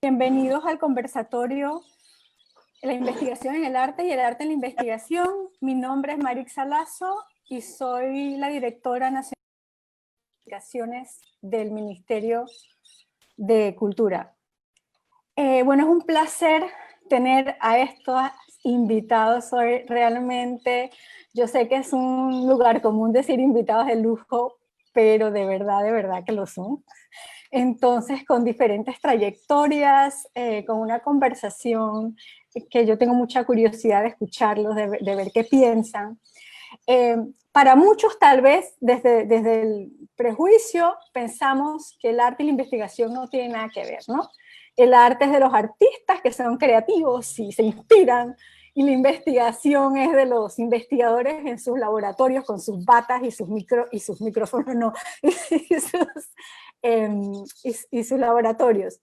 Bienvenidos al conversatorio La investigación en el arte y el arte en la investigación. Mi nombre es Marixa Lazo y soy la directora nacional de investigaciones del Ministerio de Cultura. Bueno, es un placer tener a estos invitados hoy. Realmente, yo sé que es un lugar común decir invitados de lujo, pero de verdad que lo son. Entonces, con diferentes trayectorias, con una conversación que yo tengo mucha curiosidad de escucharlos, de ver qué piensan. Para muchos, tal vez, desde el prejuicio, pensamos que el arte y la investigación no tienen nada que ver, ¿no? El arte es de los artistas que son creativos y se inspiran, y la investigación es de los investigadores en sus laboratorios con sus batas y sus micrófonos, no, y sus laboratorios.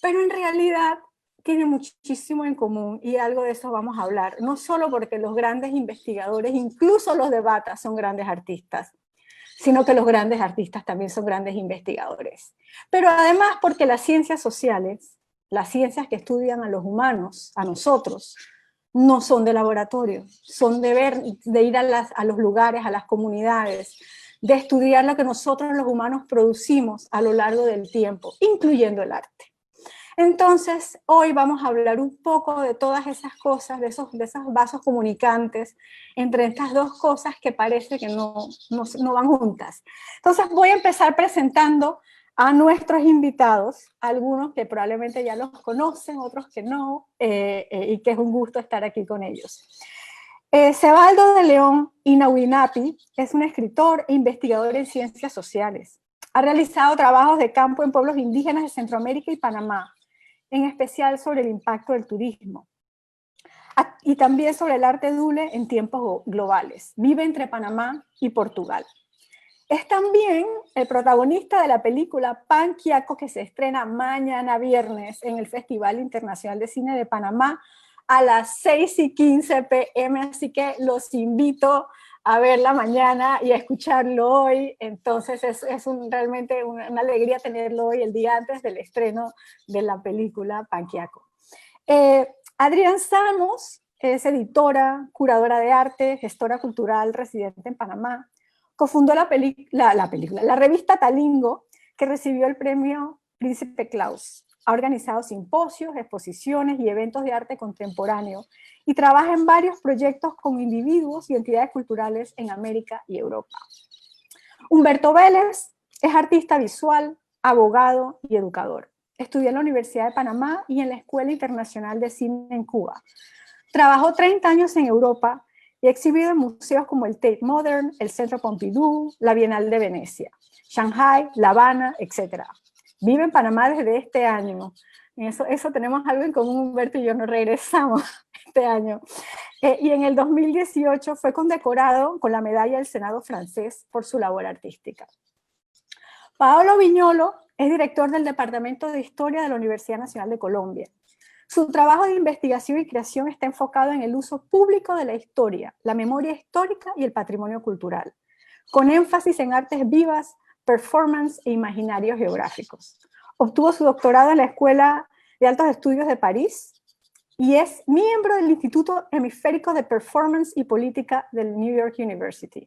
Pero en realidad tiene muchísimo en común y algo de eso vamos a hablar. No solo porque los grandes investigadores, incluso los de bata, son grandes artistas, sino que los grandes artistas también son grandes investigadores. Pero además porque las ciencias sociales, las ciencias que estudian a los humanos, a nosotros, no son de laboratorio, son de ir a los lugares, a las comunidades, de estudiar lo que nosotros los humanos producimos a lo largo del tiempo, incluyendo el arte. Entonces, hoy vamos a hablar un poco de todas esas cosas, de esos vasos comunicantes entre estas dos cosas que parece que no van juntas. Entonces, voy a empezar presentando a nuestros invitados, algunos que probablemente ya los conocen, otros que no, y que es un gusto estar aquí con ellos. Cebaldo de León Inauinapi es un escritor e investigador en ciencias sociales. Ha realizado trabajos de campo en pueblos indígenas de Centroamérica y Panamá, en especial sobre el impacto del turismo. Y también sobre el arte dule en tiempos globales. Vive entre Panamá y Portugal. Es también el protagonista de la película Pan Quiaco, que se estrena mañana viernes en el Festival Internacional de Cine de Panamá a las 6:15 p.m. Así que los invito a verla mañana y a escucharlo hoy. Entonces es realmente una alegría tenerlo hoy, el día antes del estreno de la película Pan Quiaco. Adrián Samos es editora, curadora de arte, gestora cultural residente en Panamá. Cofundó la revista Talingo, que recibió el premio Príncipe Claus. Ha organizado simposios, exposiciones y eventos de arte contemporáneo y trabaja en varios proyectos con individuos y entidades culturales en América y Europa. Humberto Vélez es artista visual, abogado y educador. Estudió en la Universidad de Panamá y en la Escuela Internacional de Cine en Cuba. Trabajó 30 años en Europa y ha exhibido en museos como el Tate Modern, el Centro Pompidou, la Bienal de Venecia, Shanghai, La Habana, etc. Vive en Panamá desde este año. Eso tenemos algo en común, Humberto y yo, nos regresamos este año. Y en el 2018 fue condecorado con la medalla del Senado francés por su labor artística. Paolo Viñolo es director del Departamento de Historia de la Universidad Nacional de Colombia. Su trabajo de investigación y creación está enfocado en el uso público de la historia, la memoria histórica y el patrimonio cultural, con énfasis en artes vivas, performance e imaginarios geográficos. Obtuvo su doctorado en la Escuela de Altos Estudios de París y es miembro del Instituto Hemisférico de Performance y Política del New York University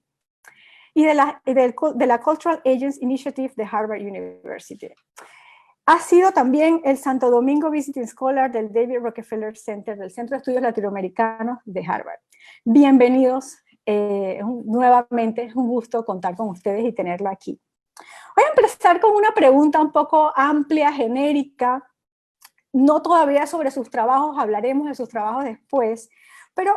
y de la Cultural Agents Initiative de Harvard University. Ha sido también el Santo Domingo Visiting Scholar del David Rockefeller Center, del Centro de Estudios Latinoamericanos de Harvard. Bienvenidos nuevamente, es un gusto contar con ustedes y tenerlo aquí. Voy a empezar con una pregunta un poco amplia, genérica, no todavía sobre sus trabajos, hablaremos de sus trabajos después, pero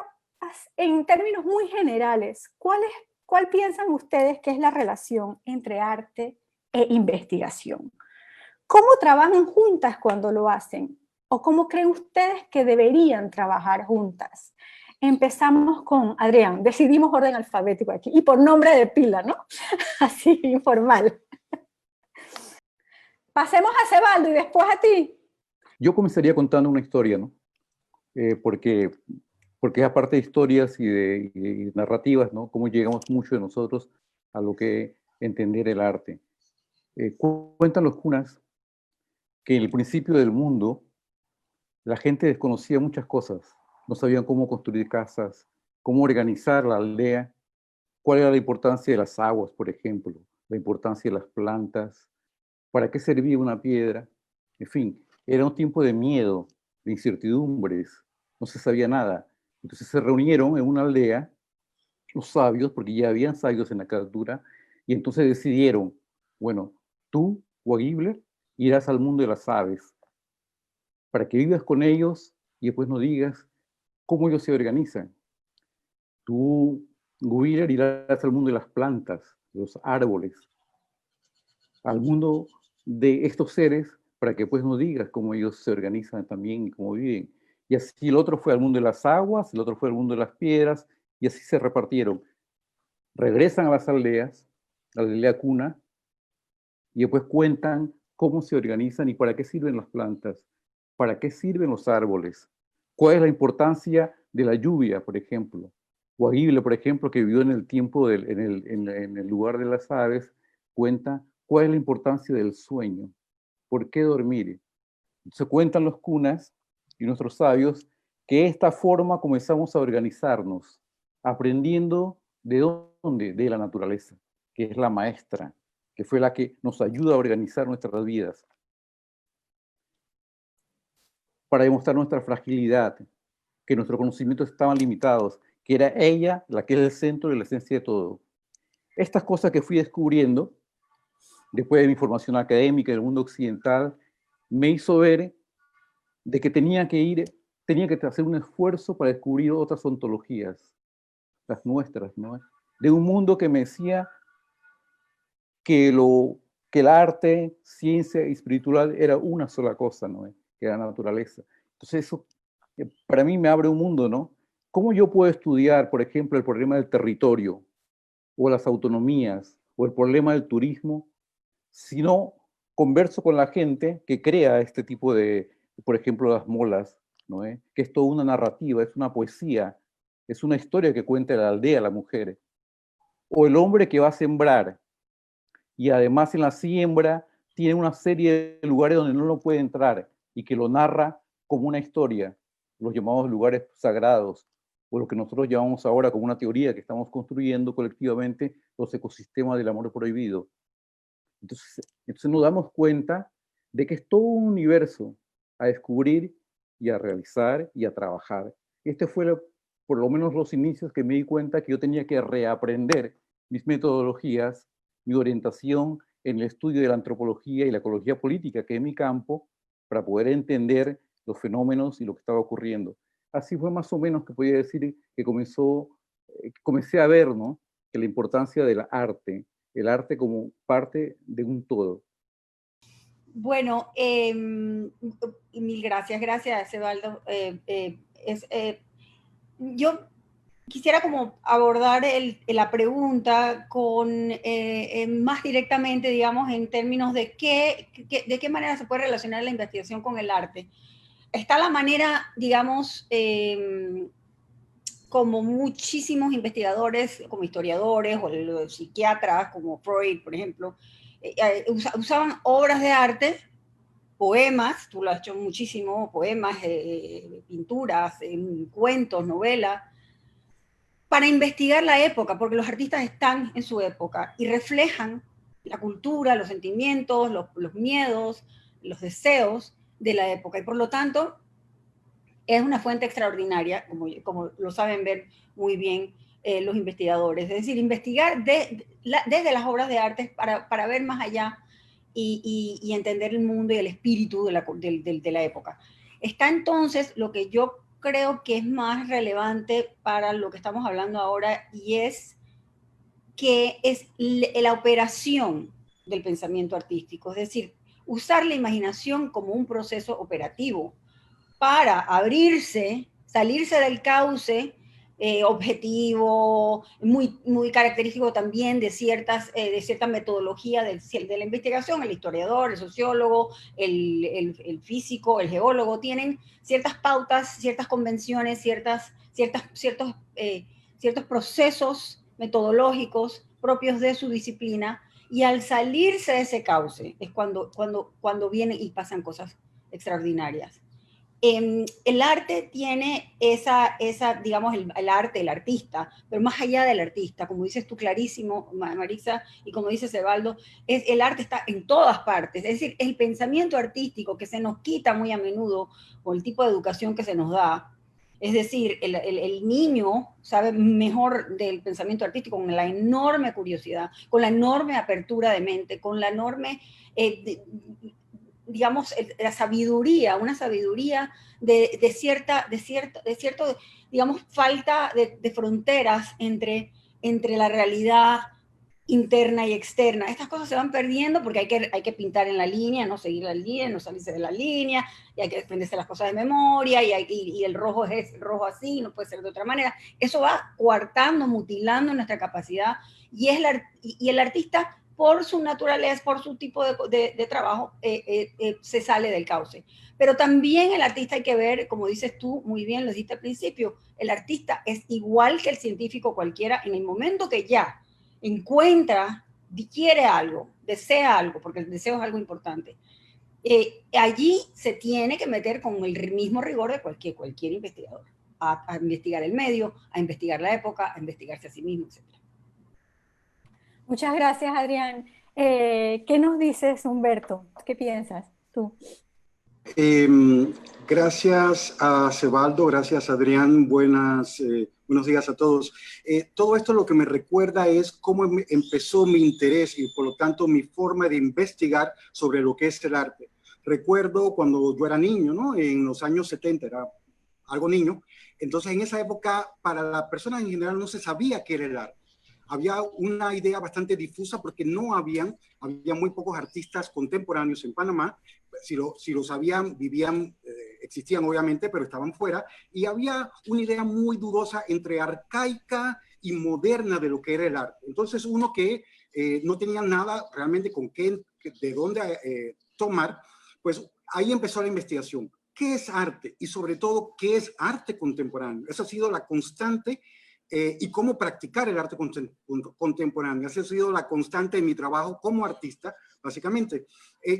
en términos muy generales, ¿cuál piensan ustedes que es la relación entre arte e investigación? ¿Cómo trabajan juntas cuando lo hacen? ¿O cómo creen ustedes que deberían trabajar juntas? Empezamos con Adrián, decidimos orden alfabético aquí, y por nombre de pila, ¿no? Así, informal. Pasemos a Cebaldo y después a ti. Yo comenzaría contando una historia, ¿no? Porque aparte de historias y de narrativas, ¿no? Cómo llegamos mucho de nosotros a lo que entender el arte. Cuentan los cunas que en el principio del mundo la gente desconocía muchas cosas. No sabían cómo construir casas, cómo organizar la aldea, cuál era la importancia de las aguas, por ejemplo, la importancia de las plantas, para qué servía una piedra. En fin, era un tiempo de miedo, de incertidumbres, no se sabía nada. Entonces se reunieron en una aldea los sabios, porque ya habían sabios en la cultura, y entonces decidieron, bueno, tú, Wagibler, irás al mundo de las aves, para que vivas con ellos y después nos digas cómo ellos se organizan. Tú, Guiler, irás al mundo de las plantas, de los árboles, al mundo de estos seres, para que pues nos digas cómo ellos se organizan también y cómo viven. Y así el otro fue al mundo de las aguas, el otro fue al mundo de las piedras, y así se repartieron. Regresan a las aldeas, a la aldea cuna, y después cuentan cómo se organizan y para qué sirven las plantas, para qué sirven los árboles, cuál es la importancia de la lluvia, por ejemplo. Guagible, por ejemplo, que vivió en el tiempo, en el lugar de las aves, cuenta cuál es la importancia del sueño, por qué dormir. Se cuentan los cunas y nuestros sabios que de esta forma comenzamos a organizarnos, aprendiendo de dónde, de la naturaleza, que es la maestra, que fue la que nos ayuda a organizar nuestras vidas, para demostrar nuestra fragilidad, que nuestros conocimientos estaban limitados, que era ella la que es el centro de la esencia de todo. Estas cosas que fui descubriendo, después de mi formación académica del mundo occidental, me hizo ver de que tenía que hacer un esfuerzo para descubrir otras ontologías, las nuestras, ¿no? De un mundo que me decía que, que el arte, ciencia y espiritual era una sola cosa, ¿no? Que era la naturaleza. Entonces eso para mí me abre un mundo, ¿no? ¿Cómo yo puedo estudiar, por ejemplo, el problema del territorio o las autonomías o el problema del turismo si no converso con la gente que crea este tipo de, por ejemplo, las molas, ¿no? Que es toda una narrativa, es una poesía, es una historia que cuenta la aldea, la mujer. O el hombre que va a sembrar y además en la siembra tiene una serie de lugares donde no lo puede entrar y que lo narra como una historia, los llamados lugares sagrados, o lo que nosotros llamamos ahora como una teoría que estamos construyendo colectivamente, los ecosistemas del amor prohibido. Entonces nos damos cuenta de que es todo un universo a descubrir y a realizar y a trabajar. Este fue por lo menos los inicios que me di cuenta que yo tenía que reaprender mis metodologías, mi orientación en el estudio de la antropología y la ecología política, que es mi campo, para poder entender los fenómenos y lo que estaba ocurriendo. Así fue más o menos que podía decir que comencé a ver, ¿no? Que la importancia del arte, el arte como parte de un todo. Bueno, mil gracias, gracias, Evaldo. Yo quisiera como abordar la pregunta con más directamente, digamos, en términos de de qué manera se puede relacionar la investigación con el arte. Está la manera, digamos, como muchísimos investigadores, como historiadores o los psiquiatras, como Freud, por ejemplo, usaban obras de arte, poemas, tú lo has hecho muchísimo, poemas, pinturas, cuentos, novelas, para investigar la época, porque los artistas están en su época y reflejan la cultura, los sentimientos, los miedos, los deseos de la época. Y por lo tanto, es una fuente extraordinaria, como lo saben ver muy bien los investigadores. Es decir, investigar desde las obras de arte para ver más allá y entender el mundo y el espíritu de la época. Está entonces lo que yo creo que es más relevante para lo que estamos hablando ahora y es que es la operación del pensamiento artístico, es decir, usar la imaginación como un proceso operativo para abrirse, salirse del cauce objetivo, muy característico también de cierta metodología de la investigación. El historiador, el sociólogo, el físico, el geólogo, tienen ciertas pautas, ciertas convenciones, ciertos procesos metodológicos propios de su disciplina Y al salirse de ese cauce es cuando vienen y pasan cosas extraordinarias. El arte tiene digamos, el arte, el artista, pero más allá del artista, como dices tú clarísimo, Marisa, y como dice Evaldo, el arte está en todas partes. Es decir, el pensamiento artístico que se nos quita muy a menudo, o el tipo de educación que se nos da, es decir, el niño sabe mejor del pensamiento artístico con la enorme curiosidad, con la enorme apertura de mente, con la enorme... digamos, la sabiduría, una sabiduría de cierto, digamos, falta de fronteras entre la realidad interna y externa. Estas cosas se van perdiendo porque hay que pintar en la línea, no seguir la línea, no salirse de la línea, y hay que aprenderse las cosas de memoria, y el rojo es rojo así, no puede ser de otra manera. Eso va coartando, mutilando nuestra capacidad, y el artista, por su naturaleza, por su tipo de trabajo, se sale del cauce. Pero también el artista hay que ver, como dices tú muy bien, lo dijiste al principio, el artista es igual que el científico cualquiera en el momento que ya encuentra, quiere algo, desea algo, porque el deseo es algo importante. Allí se tiene que meter con el mismo rigor de cualquier investigador, a investigar el medio, a investigar la época, a investigarse a sí mismo, etc. Muchas gracias, Adrián. ¿Qué nos dices, Humberto? ¿Qué piensas tú? Gracias a Evaldo, gracias Adrián, buenos días a todos. Todo esto lo que me recuerda es cómo empezó mi interés y por lo tanto mi forma de investigar sobre lo que es el arte. Recuerdo cuando yo era niño, ¿no? En los años 70, era algo niño, entonces en esa época para las personas en general no se sabía qué era el arte. Había una idea bastante difusa porque había muy pocos artistas contemporáneos en Panamá. Si lo sabían, vivían, existían obviamente, pero estaban fuera, y había una idea muy dudosa entre arcaica y moderna de lo que era el arte. Entonces uno que no tenía nada realmente de dónde tomar, pues ahí empezó la investigación. ¿Qué es arte? Y sobre todo, ¿qué es arte contemporáneo? Esa ha sido la constante. Y cómo practicar el arte contemporáneo. Esa ha sido la constante en mi trabajo como artista, básicamente.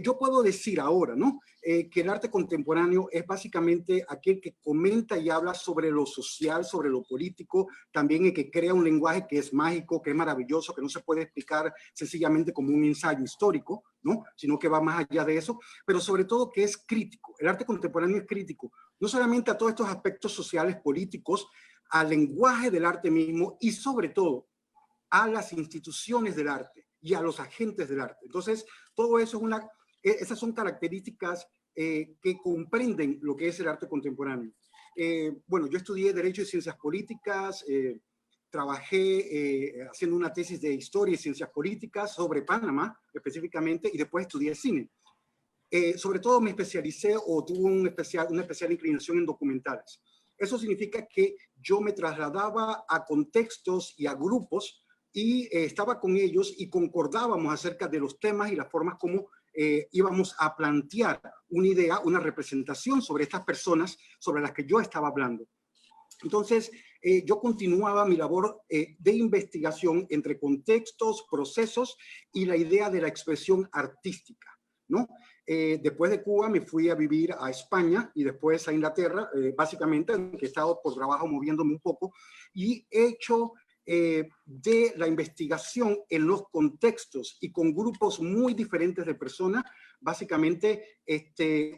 Yo puedo decir ahora, ¿no? Que el arte contemporáneo es básicamente aquel que comenta y habla sobre lo social, sobre lo político, también el que crea un lenguaje que es mágico, que es maravilloso, que no se puede explicar sencillamente como un ensayo histórico, ¿no? Sino que va más allá de eso, pero sobre todo que es crítico. El arte contemporáneo es crítico, no solamente a todos estos aspectos sociales, políticos, al lenguaje del arte mismo y sobre todo a las instituciones del arte y a los agentes del arte. Entonces, todo eso esas son características que comprenden lo que es el arte contemporáneo. Bueno, yo estudié Derecho y Ciencias Políticas, trabajé haciendo una tesis de Historia y Ciencias Políticas sobre Panamá específicamente, y después estudié cine. Sobre todo me especialicé o tuve una especial inclinación en documentales. Eso significa que yo me trasladaba a contextos y a grupos y estaba con ellos y concordábamos acerca de los temas y las formas como íbamos a plantear una idea, una representación sobre estas personas sobre las que yo estaba hablando. Entonces, yo continuaba mi labor de investigación entre contextos, procesos y la idea de la expresión artística, ¿no? Después de Cuba me fui a vivir a España y después a Inglaterra, básicamente, en que he estado por trabajo moviéndome un poco, y he hecho de la investigación en los contextos y con grupos muy diferentes de personas, básicamente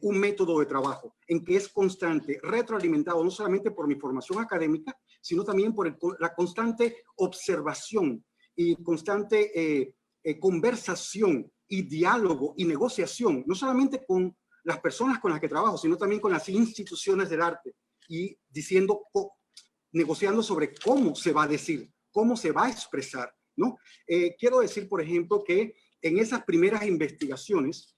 un método de trabajo en que es constante, retroalimentado no solamente por mi formación académica, sino también por la constante observación y constante conversación y diálogo y negociación, no solamente con las personas con las que trabajo, sino también con las instituciones del arte y negociando sobre cómo se va a decir, cómo se va a expresar, ¿no? Quiero decir, por ejemplo, que en esas primeras investigaciones,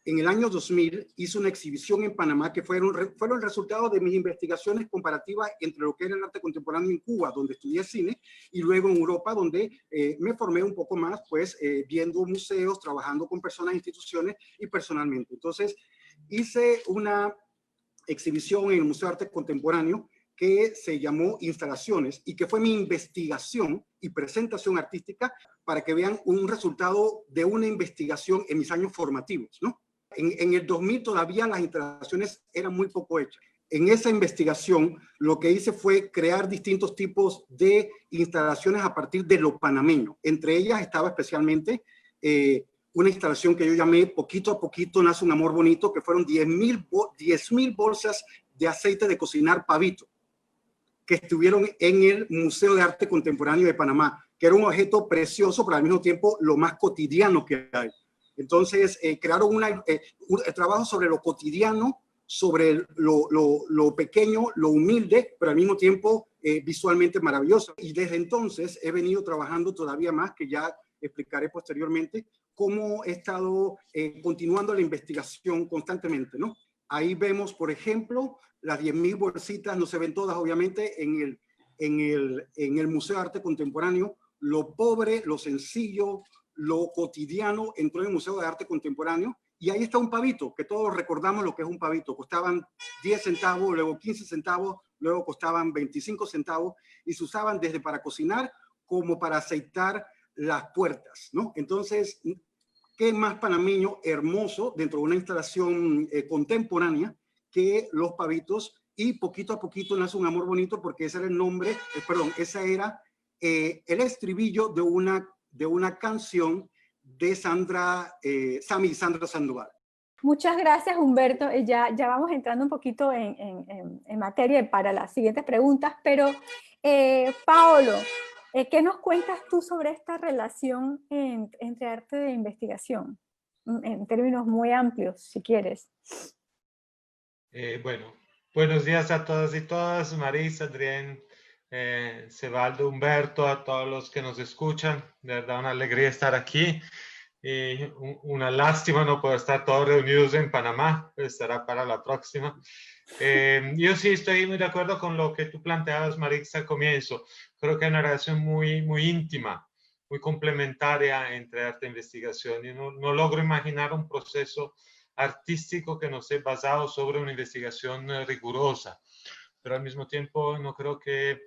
en el año 2000 hice una exhibición en Panamá que fueron el resultado de mis investigaciones comparativas entre lo que era el arte contemporáneo en Cuba, donde estudié cine, y luego en Europa, donde me formé un poco más, pues viendo museos, trabajando con personas, instituciones y personalmente. Entonces, hice una exhibición en el Museo de Arte Contemporáneo que se llamó Instalaciones y que fue mi investigación y presentación artística para que vean un resultado de una investigación en mis años formativos, ¿no? En el 2000 todavía las instalaciones eran muy poco hechas. En esa investigación lo que hice fue crear distintos tipos de instalaciones a partir de lo panameño. Entre ellas estaba especialmente una instalación que yo llamé Poquito a Poquito Nace un Amor Bonito, que fueron 10,000 bolsas de aceite de cocinar Pavito, que estuvieron en el Museo de Arte Contemporáneo de Panamá, que era un objeto precioso, pero al mismo tiempo lo más cotidiano que hay. Entonces, crearon un trabajo sobre lo cotidiano, sobre lo pequeño, lo humilde, pero al mismo tiempo visualmente maravilloso. Y desde entonces he venido trabajando todavía más, que ya explicaré posteriormente, cómo he estado continuando la investigación constantemente, ¿no? Ahí vemos, por ejemplo, las 10,000 bolsitas, no se ven todas, obviamente, en el Museo de Arte Contemporáneo. Lo pobre, lo sencillo, lo cotidiano entró en el Museo de Arte Contemporáneo. Y ahí está un pavito, que todos recordamos lo que es un pavito. Costaban 10 centavos, luego 15 centavos, luego costaban 25 centavos y se usaban desde para cocinar como para aceitar las puertas, ¿no? Entonces, ¿qué más panameño hermoso dentro de una instalación contemporánea que los pavitos? Y Poquito a Poquito Nace un Amor Bonito, porque ese era el nombre, ese era el estribillo de una canción de Sammy y Sandra Sandoval. Muchas gracias, Humberto. Ya vamos entrando un poquito en materia para las siguientes preguntas, pero Paolo, ¿qué nos cuentas tú sobre esta relación entre arte e investigación? En términos muy amplios, si quieres. Bueno, buenos días a todas y todas, Marisa, Adrián, Sebaldo, Humberto, a todos los que nos escuchan. De verdad, una alegría estar aquí. Una lástima no poder estar todos reunidos en Panamá, pero estará para la próxima. Yo sí estoy muy de acuerdo con lo que tú planteabas, Marisa, al comienzo. Creo que hay una relación muy, muy íntima, muy complementaria entre arte e investigación. Y no logro imaginar un proceso artístico que no esté basado sobre una investigación rigurosa. Pero al mismo tiempo no creo que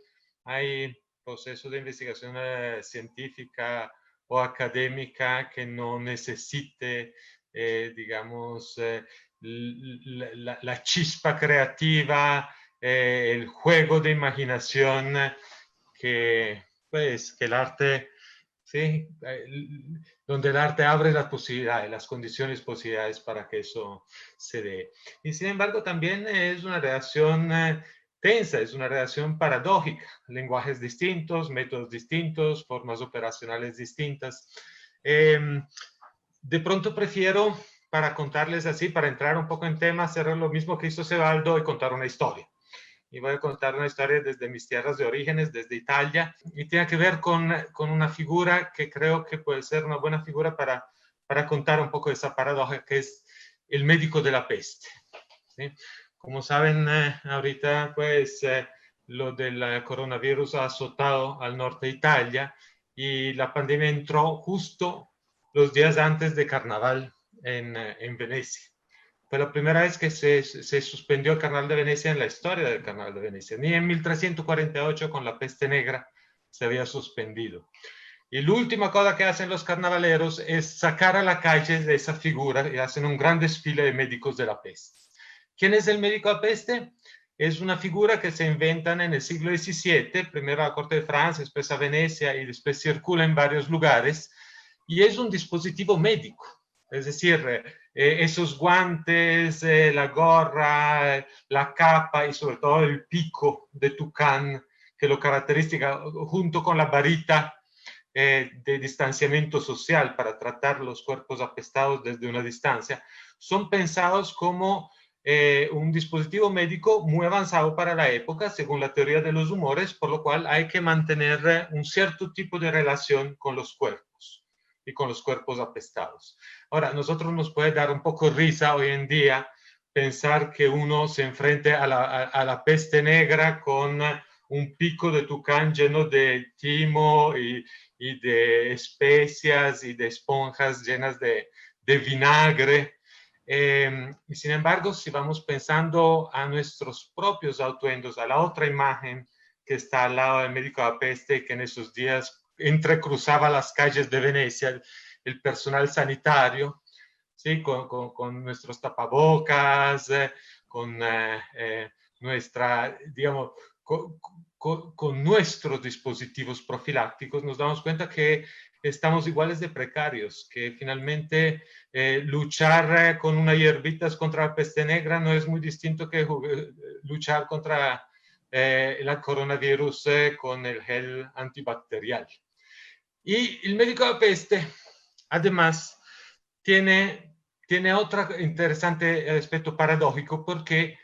hay procesos de investigación científica o académica que no necesite, digamos, la chispa creativa, el juego de imaginación que el arte, ¿sí? Donde el arte abre las posibilidades, las condiciones, posibilidades para que eso se dé. Y sin embargo también es una relación tensa, es una relación paradójica, lenguajes distintos, métodos distintos, formas operacionales distintas. De pronto prefiero, para contarles así, para entrar un poco en tema, hacer lo mismo que hizo Sebaldo y contar una historia. Y voy a contar una historia desde mis tierras de orígenes, desde Italia, y tiene que ver con una figura que creo que puede ser una buena figura para contar un poco de esa paradoja, que es el médico de la peste, ¿sí? Como saben, ahorita pues lo del coronavirus ha azotado al norte de Italia y la pandemia entró justo los días antes de Carnaval en Venecia. Fue la primera vez que se suspendió el Carnaval de Venecia en la historia del Carnaval de Venecia. Ni en 1348 con la peste negra se había suspendido. Y la última cosa que hacen los carnavaleros es sacar a la calle de esa figura y hacen un gran desfile de médicos de la peste. ¿Quién es el médico de la peste? Es una figura que se inventan en el siglo XVII, primero a la corte de Francia, después a Venecia y después circula en varios lugares. Y es un dispositivo médico, es decir, esos guantes, la gorra, la capa y sobre todo el pico de tucán que lo caracteriza, junto con la varita de distanciamiento social para tratar los cuerpos apestados desde una distancia, son pensados como un dispositivo médico muy avanzado para la época, según la teoría de los humores, por lo cual hay que mantener un cierto tipo de relación con los cuerpos y con los cuerpos apestados. Ahora, nosotros nos puede dar un poco risa hoy en día pensar que uno se enfrente a la peste negra con un pico de tucán lleno de timo y de especias y de esponjas llenas de vinagre. Y sin embargo, si vamos pensando a nuestros propios atuendos, a la otra imagen que está al lado del médico de la peste, que en esos días entrecruzaba las calles de Venecia, el personal sanitario, ¿sí? Con nuestros tapabocas, con nuestra, digamos, con nuestros dispositivos profilácticos, nos damos cuenta que estamos iguales de precarios, que finalmente luchar con unas hierbitas contra la peste negra no es muy distinto que luchar contra el coronavirus con el gel antibacterial. Y el médico de la peste, además, tiene otro interesante aspecto paradójico porque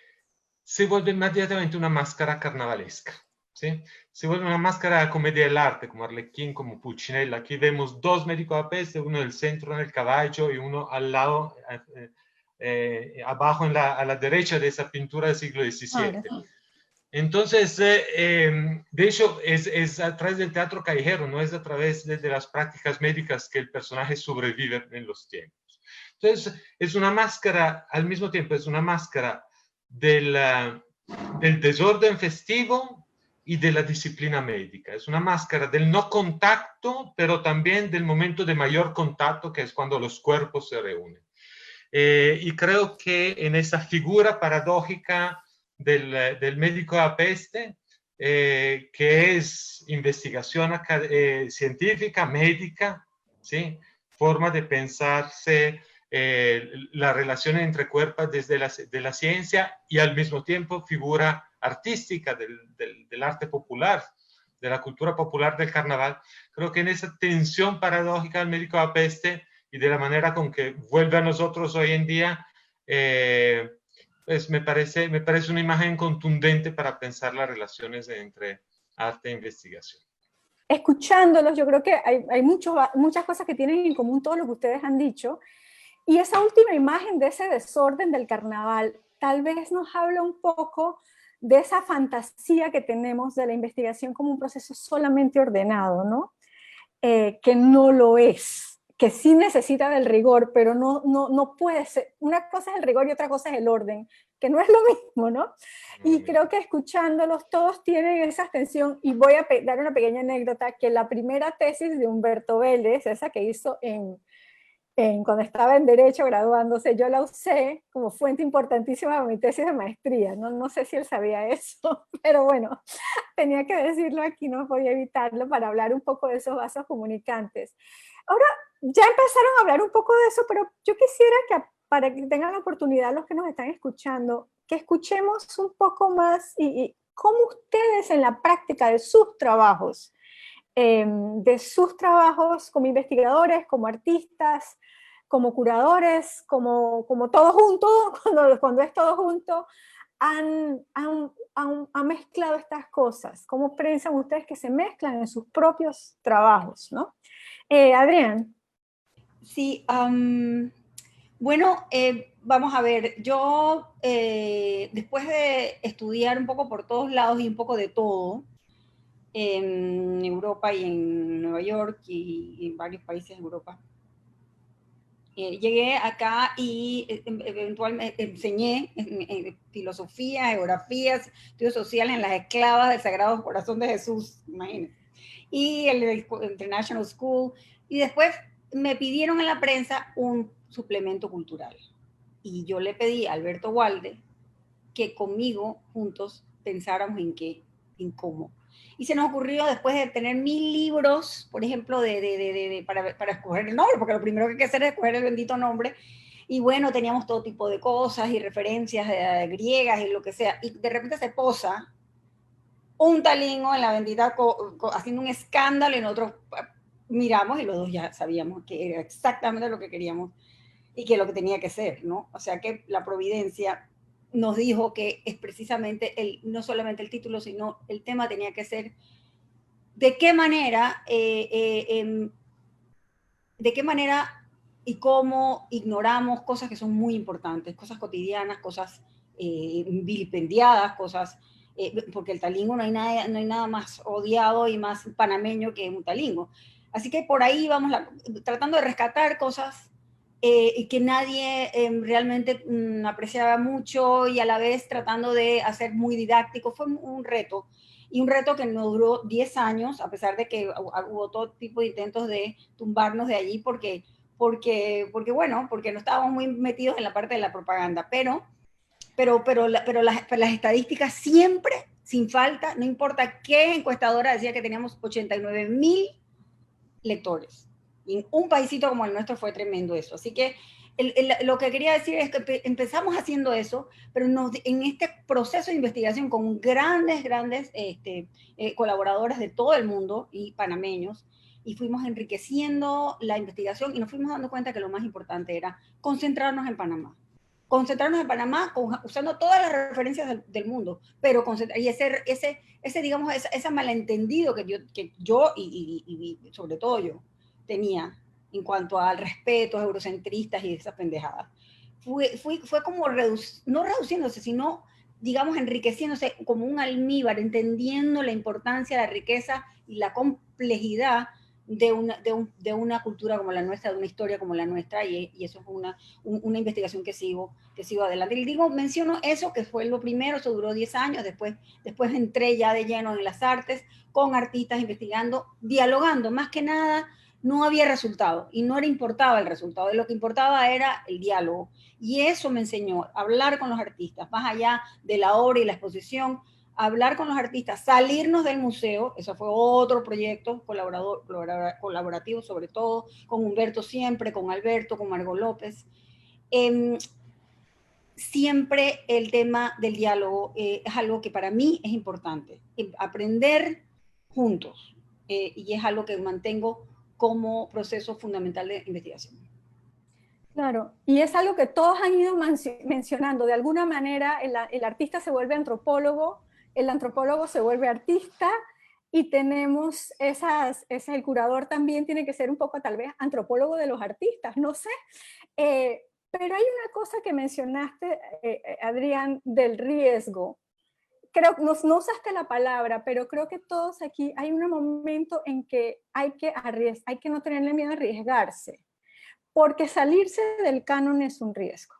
se vuelve inmediatamente una máscara carnavalesca, ¿sí? Se vuelve una máscara de comedia del arte, como Arlequín, como Pulcinella. Aquí vemos dos médicos de la peste, uno del centro en el caballo y uno al lado, abajo a la derecha de esa pintura del siglo XVII. Entonces, de hecho, es a través del teatro callejero, no es a través de las prácticas médicas que el personaje sobrevive en los tiempos. Entonces, es una máscara, al mismo tiempo, es una máscara del desorden festivo y de la disciplina médica. Es una máscara del no contacto, pero también del momento de mayor contacto, que es cuando los cuerpos se reúnen. Y creo que en esa figura paradójica del médico de la peste, que es investigación científica, médica, ¿sí? Forma de pensarse la relación entre cuerpos desde la ciencia y al mismo tiempo figura artística del arte popular, de la cultura popular del carnaval. Creo que en esa tensión paradójica del médico de la peste y de la manera con que vuelve a nosotros hoy en día, pues me parece una imagen contundente para pensar las relaciones entre arte e investigación. Escuchándolos, yo creo que hay muchas cosas que tienen en común todo lo que ustedes han dicho. Y esa última imagen de ese desorden del carnaval tal vez nos habla un poco de esa fantasía que tenemos de la investigación como un proceso solamente ordenado, ¿no? Que no lo es, que sí necesita del rigor, pero no puede ser. Una cosa es el rigor y otra cosa es el orden, que no es lo mismo, ¿no? Y creo que escuchándolos todos tienen esa tensión, y voy a dar una pequeña anécdota, que la primera tesis de Humberto Vélez, esa que hizo cuando estaba en Derecho graduándose, yo la usé como fuente importantísima para mi tesis de maestría. No sé si él sabía eso, pero bueno, tenía que decirlo aquí, no podía evitarlo, para hablar un poco de esos vasos comunicantes. Ahora, ya empezaron a hablar un poco de eso, pero yo quisiera que, para que tengan la oportunidad los que nos están escuchando, que escuchemos un poco más y cómo ustedes en la práctica de sus trabajos como investigadores, como artistas, como curadores, como todo junto, cuando es todo junto, han mezclado estas cosas. ¿Cómo piensan ustedes que se mezclan en sus propios trabajos, ¿no? Adrián. Sí, bueno, vamos a ver, yo después de estudiar un poco por todos lados y un poco de todo, en Europa y en Nueva York y en varios países de Europa, llegué acá y eventualmente enseñé en filosofía, geografías, estudios sociales en las esclavas del Sagrado Corazón de Jesús, imagínense, y el International School, y después me pidieron en la prensa un suplemento cultural. Y yo le pedí a Alberto Walde que conmigo juntos pensáramos en cómo. Y se nos ocurrió, después de tener 1000 libros, por ejemplo, para escoger el nombre, porque lo primero que hay que hacer es escoger el bendito nombre. Y bueno, teníamos todo tipo de cosas y referencias griegas y lo que sea. Y de repente se posa un talingo en la bendita, haciendo un escándalo, y nosotros miramos y los dos ya sabíamos que era exactamente lo que queríamos y que lo que tenía que ser, ¿no? O sea que la providencia nos dijo que es precisamente no solamente el título, sino el tema tenía que ser de qué manera y cómo ignoramos cosas que son muy importantes, cosas cotidianas, cosas vilipendiadas, cosas, porque el talingo no hay nada más odiado y más panameño que un talingo. Así que por ahí vamos tratando de rescatar cosas y que nadie realmente apreciaba mucho, y a la vez tratando de hacer muy didáctico. Fue un reto, y un reto que no duró 10 años, a pesar de que hubo todo tipo de intentos de tumbarnos de allí, porque bueno, porque no estábamos muy metidos en la parte de la propaganda, pero las estadísticas siempre, sin falta, no importa qué encuestadora decía que teníamos 89,000 lectores. Y en un paísito como el nuestro fue tremendo eso. Así que lo que quería decir es que empezamos haciendo eso, pero en este proceso de investigación con grandes colaboradores de todo el mundo y panameños, y fuimos enriqueciendo la investigación y nos fuimos dando cuenta que lo más importante era concentrarnos en Panamá. Concentrarnos en Panamá usando todas las referencias del mundo, pero y ese digamos, ese malentendido que yo y sobre todo yo tenía en cuanto al respeto, eurocentristas y esas pendejadas. Fue como no reduciéndose, sino, digamos, enriqueciéndose como un almíbar, entendiendo la importancia, la riqueza y la complejidad de una cultura como la nuestra, de una historia como la nuestra, y eso es una investigación que sigo adelante. Y menciono eso, que fue lo primero, eso duró 10 años, después entré ya de lleno en las artes, con artistas, investigando, dialogando, más que nada. No había resultado y no importaba el resultado, de lo que importaba era el diálogo. Y eso me enseñó, hablar con los artistas, más allá de la obra y la exposición, hablar con los artistas, salirnos del museo. Eso fue otro proyecto colaborativo, sobre todo con Humberto siempre, con Alberto, con Margot López. Siempre el tema del diálogo es algo que para mí es importante, aprender juntos, y es algo que mantengo como proceso fundamental de investigación. Claro, y es algo que todos han ido mencionando. De alguna manera el artista se vuelve antropólogo, el antropólogo se vuelve artista, y tenemos el curador también tiene que ser un poco tal vez antropólogo de los artistas, no sé. Pero hay una cosa que mencionaste, Adrián, del riesgo. Creo que no usaste la palabra, pero creo que todos aquí hay un momento en que hay que no tenerle miedo a arriesgarse, porque salirse del canon es un riesgo.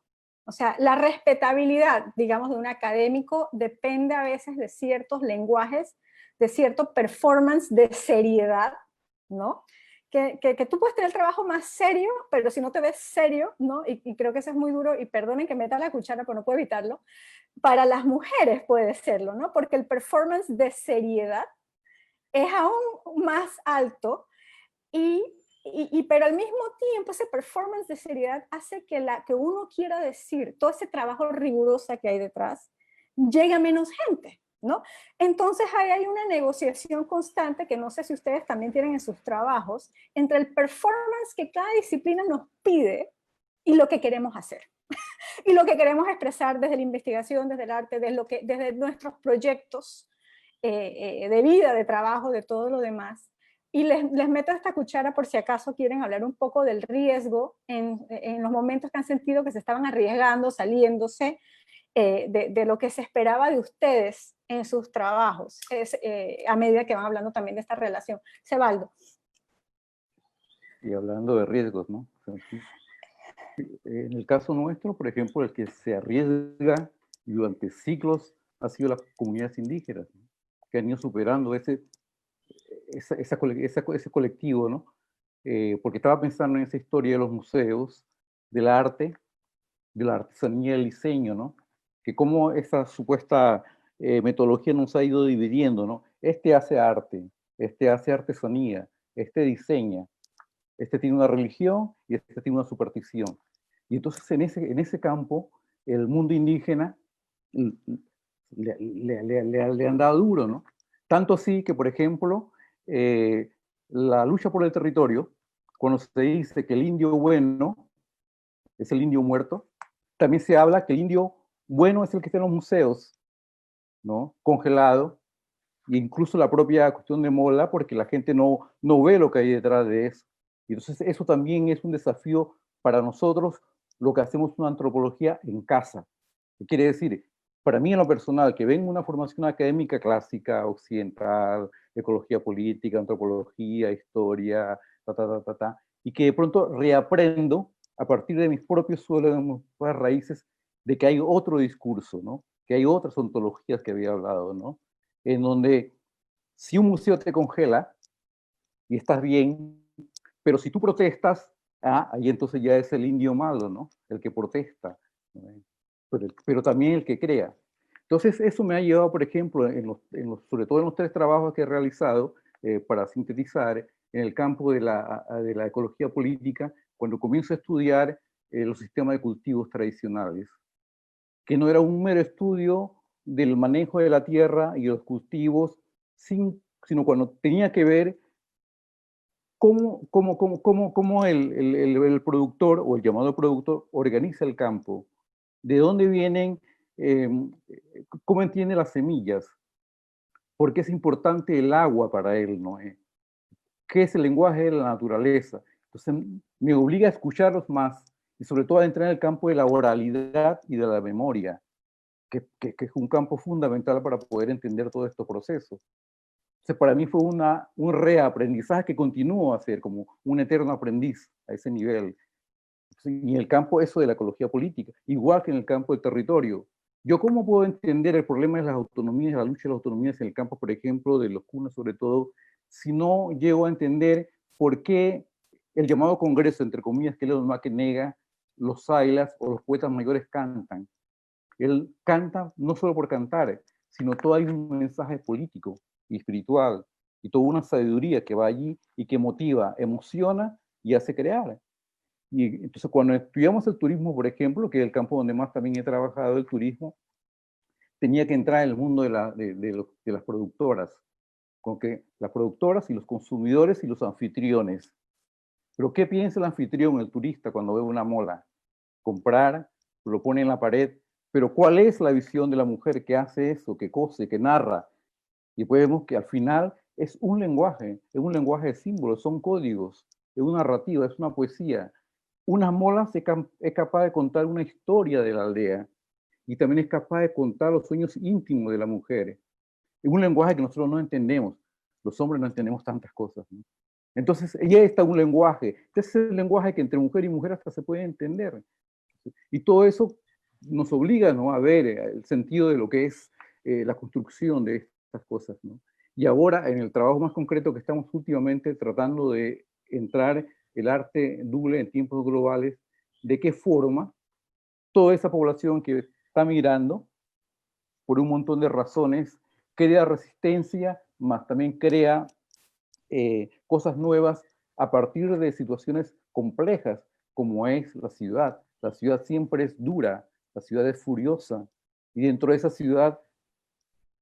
O sea, la respetabilidad, digamos, de un académico depende a veces de ciertos lenguajes, de cierto performance de seriedad, ¿no? Que tú puedes tener el trabajo más serio, pero si no te ves serio, ¿no? Y creo que eso es muy duro, y perdonen que meta la cuchara, pero no puedo evitarlo. Para las mujeres puede serlo, ¿no? Porque el performance de seriedad es aún más alto, pero al mismo tiempo ese performance de seriedad hace que uno quiera decir, todo ese trabajo riguroso que hay detrás, llegue a menos gente, ¿no? Entonces ahí hay una negociación constante, que no sé si ustedes también tienen en sus trabajos, entre el performance que cada disciplina nos pide y lo que queremos hacer. Y lo que queremos expresar desde la investigación, desde el arte, desde nuestros proyectos de vida, de trabajo, de todo lo demás. Y les meto esta cuchara por si acaso quieren hablar un poco del riesgo en los momentos que han sentido que se estaban arriesgando, saliéndose de lo que se esperaba de ustedes en sus trabajos, a medida que van hablando también de esta relación. Cebaldo. Y hablando de riesgos, ¿no? En el caso nuestro, por ejemplo, el que se arriesga durante siglos ha sido las comunidades indígenas, ¿no? Que han ido superando ese colectivo, ¿no? Porque estaba pensando en esa historia de los museos, del arte, de la artesanía y el diseño, ¿no? Que cómo esa supuesta metodología nos ha ido dividiendo, ¿no? Este hace arte, este hace artesanía, este diseña, este tiene una religión y este tiene una superstición. Y entonces en ese campo, el mundo indígena le han dado duro, ¿no? Tanto así que, por ejemplo, la lucha por el territorio, cuando se dice que el indio bueno es el indio muerto, también se habla que el indio bueno es el que está en los museos, ¿no? Congelado, e incluso la propia cuestión de mola, porque la gente no ve lo que hay detrás de eso. Y entonces eso también es un desafío para nosotros, lo que hacemos una antropología en casa. ¿Qué quiere decir? Para mí en lo personal, que vengo una formación académica clásica, occidental, ecología política, antropología, historia, y que de pronto reaprendo a partir de mis propios raíces, de que hay otro discurso, ¿no? Que hay otras ontologías que había hablado, ¿no? En donde si un museo te congela y estás bien, pero si tú protestas, ahí entonces ya es el indio malo, ¿no? El que protesta, ¿no? Pero también el que crea. Entonces, eso me ha llevado, por ejemplo, sobre todo en los 3 trabajos que he realizado, para sintetizar, en el campo de la ecología política, cuando comienzo a estudiar los sistemas de cultivos tradicionales, que no era un mero estudio del manejo de la tierra y los cultivos, sino cuando tenía que ver cómo el productor o el llamado productor organiza el campo, de dónde vienen, cómo entiende las semillas, por qué es importante el agua para él, ¿no? ¿Qué es el lenguaje de la naturaleza? Entonces me obliga a escucharlos más y sobre todo a entrar en el campo de la oralidad y de la memoria, que es un campo fundamental para poder entender todos estos procesos. Entonces, para mí fue un reaprendizaje que continúo a hacer como un eterno aprendiz a ese nivel. Y en el campo eso de la ecología política, igual que en el campo del territorio. ¿Yo cómo puedo entender el problema de las autonomías, la lucha de las autonomías en el campo, por ejemplo, de los cunas sobre todo, si no llego a entender por qué el llamado Congreso, entre comillas, que es lo más que nega, los sailas o los poetas mayores cantan? Él canta no solo por cantar, sino todo hay un mensaje político y espiritual, y toda una sabiduría que va allí y que motiva, emociona y hace crear. Y entonces cuando estudiamos el turismo, por ejemplo, que es el campo donde más también he trabajado el turismo, tenía que entrar en el mundo de las productoras, con que las productoras y los consumidores y los anfitriones. Pero ¿qué piensa el anfitrión, el turista, cuando ve una mola? Comprar, lo pone en la pared, pero ¿cuál es la visión de la mujer que hace eso, que cose, que narra? Y vemos que al final es un lenguaje de símbolos, son códigos, es una narrativa, es una poesía. Una mola es capaz de contar una historia de la aldea y también es capaz de contar los sueños íntimos de la mujer. Es un lenguaje que nosotros no entendemos. Los hombres no entendemos tantas cosas, ¿no? Entonces, ella está un lenguaje. Este es el lenguaje que entre mujer y mujer hasta se puede entender. Y todo eso nos obliga, ¿no?, a ver el sentido de lo que es la construcción de estas cosas, ¿no? Y ahora, en el trabajo más concreto que estamos últimamente tratando de entrar el arte doble en tiempos globales, de qué forma toda esa población que está migrando por un montón de razones crea resistencia, más también crea cosas nuevas a partir de situaciones complejas, como es la ciudad. La ciudad siempre es dura, la ciudad es furiosa, y dentro de esa ciudad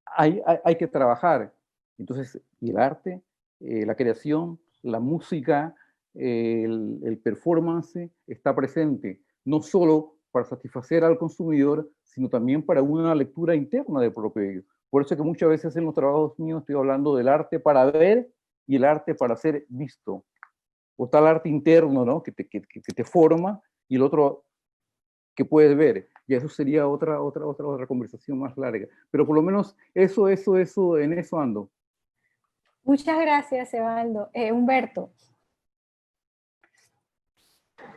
hay que trabajar. Entonces, y el arte, la creación, la música, el performance está presente, no solo para satisfacer al consumidor, sino también para una lectura interna del propio ello. Por eso que muchas veces en los trabajos míos estoy hablando del arte para ver y el arte para ser visto. O tal arte interno, ¿no?, que te forma, y el otro que puedes ver. Y eso sería otra conversación más larga. Pero por lo menos en eso ando. Muchas gracias, Evaldo. Humberto.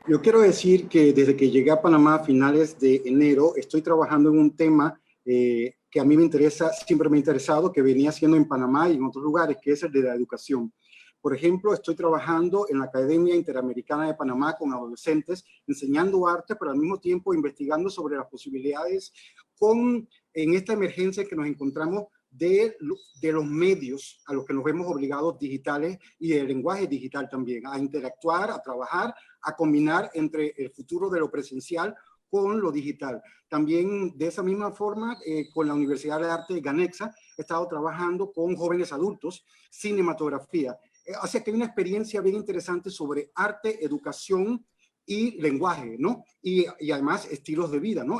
Yo quiero decir que desde que llegué a Panamá a finales de enero, estoy trabajando en un tema que a mí me interesa, siempre me ha interesado, que venía haciendo en Panamá y en otros lugares, que es el de la educación. Por ejemplo, estoy trabajando en la Academia Interamericana de Panamá con adolescentes, enseñando arte, pero al mismo tiempo investigando sobre las posibilidades en esta emergencia que nos encontramos de los medios a los que nos vemos obligados digitales y del lenguaje digital también, a interactuar, a trabajar, a combinar entre el futuro de lo presencial con lo digital. También de esa misma forma, con la Universidad de Arte de Ganexa, he estado trabajando con jóvenes adultos, cinematografía. Así que hay una experiencia bien interesante sobre arte, educación y lenguaje, ¿no? Y además estilos de vida, ¿no?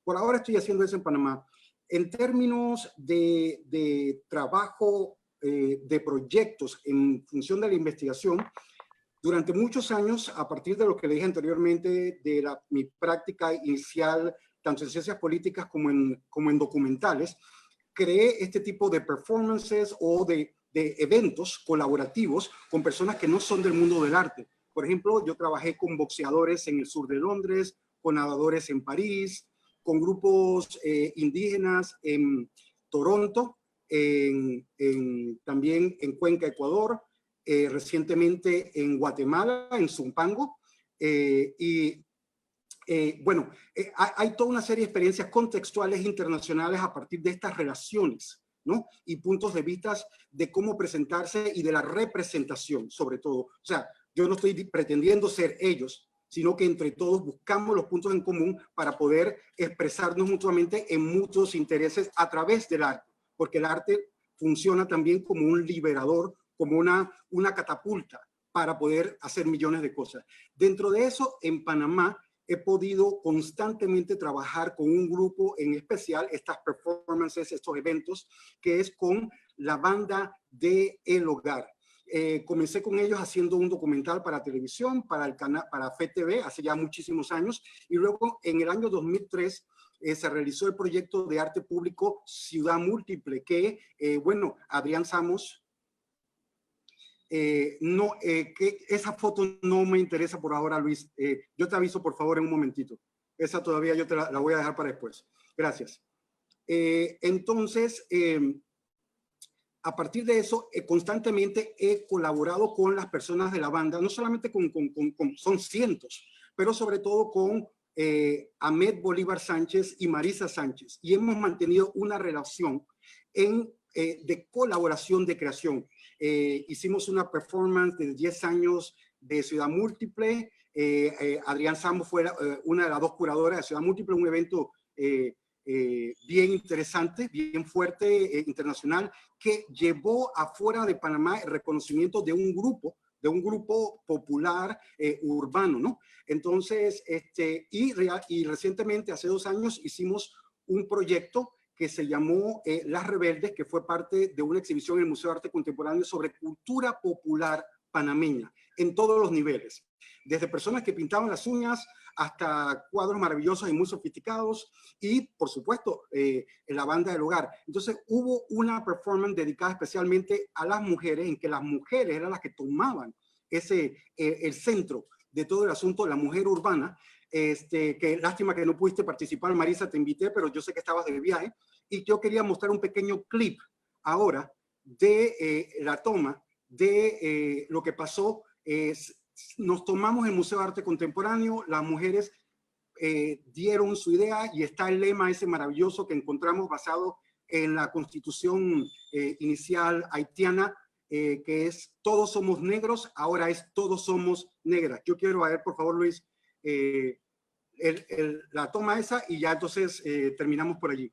Por ahora estoy haciendo eso en Panamá. En términos de trabajo, de proyectos en función de la investigación, durante muchos años, a partir de lo que le dije anteriormente, de mi práctica inicial, tanto en ciencias políticas como en documentales, creé este tipo de performances o de eventos colaborativos con personas que no son del mundo del arte, Por ejemplo, yo trabajé con boxeadores en el sur de Londres, con nadadores en París, con grupos indígenas en Toronto, también en Cuenca, Ecuador, recientemente en Guatemala, en Zumpango, hay toda una serie de experiencias contextuales internacionales a partir de estas relaciones, ¿no? Y puntos de vista de cómo presentarse y de la representación, sobre todo. O sea, yo no estoy pretendiendo ser ellos, sino que entre todos buscamos los puntos en común para poder expresarnos mutuamente en mutuos intereses a través del arte, porque el arte funciona también como un liberador, como una catapulta para poder hacer millones de cosas. Dentro de eso, en Panamá, he podido constantemente trabajar con un grupo en especial, estas performances, estos eventos, que es con la banda de El Hogar. Comencé con ellos haciendo un documental para televisión, para el canal, para FETV, hace ya muchísimos años, y luego en el año 2003 se realizó el proyecto de arte público Ciudad Múltiple, que, Adrián Samos, que esa foto no me interesa por ahora, Luis. Yo te aviso, por favor, en un momentito. Esa todavía yo te la voy a dejar para después. Gracias. Entonces, a partir de eso, constantemente he colaborado con las personas de la banda, no solamente son cientos, pero sobre todo con Ahmed Bolívar Sánchez y Marisa Sánchez. Y hemos mantenido una relación de colaboración, de creación. Hicimos una performance de 10 años de Ciudad Múltiple. Adrián Sambo fue una de las dos curadoras de Ciudad Múltiple, un evento bien interesante, bien fuerte, internacional, que llevó afuera de Panamá el reconocimiento de un grupo popular urbano, ¿no? Entonces, y recientemente, hace 2 años, hicimos un proyecto que se llamó Las Rebeldes, que fue parte de una exhibición en el Museo de Arte Contemporáneo sobre cultura popular panameña, en todos los niveles. Desde personas que pintaban las uñas hasta cuadros maravillosos y muy sofisticados, y por supuesto, en la banda del hogar. Entonces hubo una performance dedicada especialmente a las mujeres, en que las mujeres eran las que tomaban el centro de todo el asunto, la mujer urbana. Que lástima que no pudiste participar, Marisa, te invité, pero yo sé que estabas de viaje, y yo quería mostrar un pequeño clip ahora de la toma de lo que pasó. Nos tomamos el Museo de Arte Contemporáneo, las mujeres dieron su idea, y está el lema ese maravilloso que encontramos basado en la Constitución inicial haitiana, que es todos somos negros, ahora es todos somos negras. Yo quiero ver, por favor, Luis, la toma esa, y ya entonces terminamos por allí.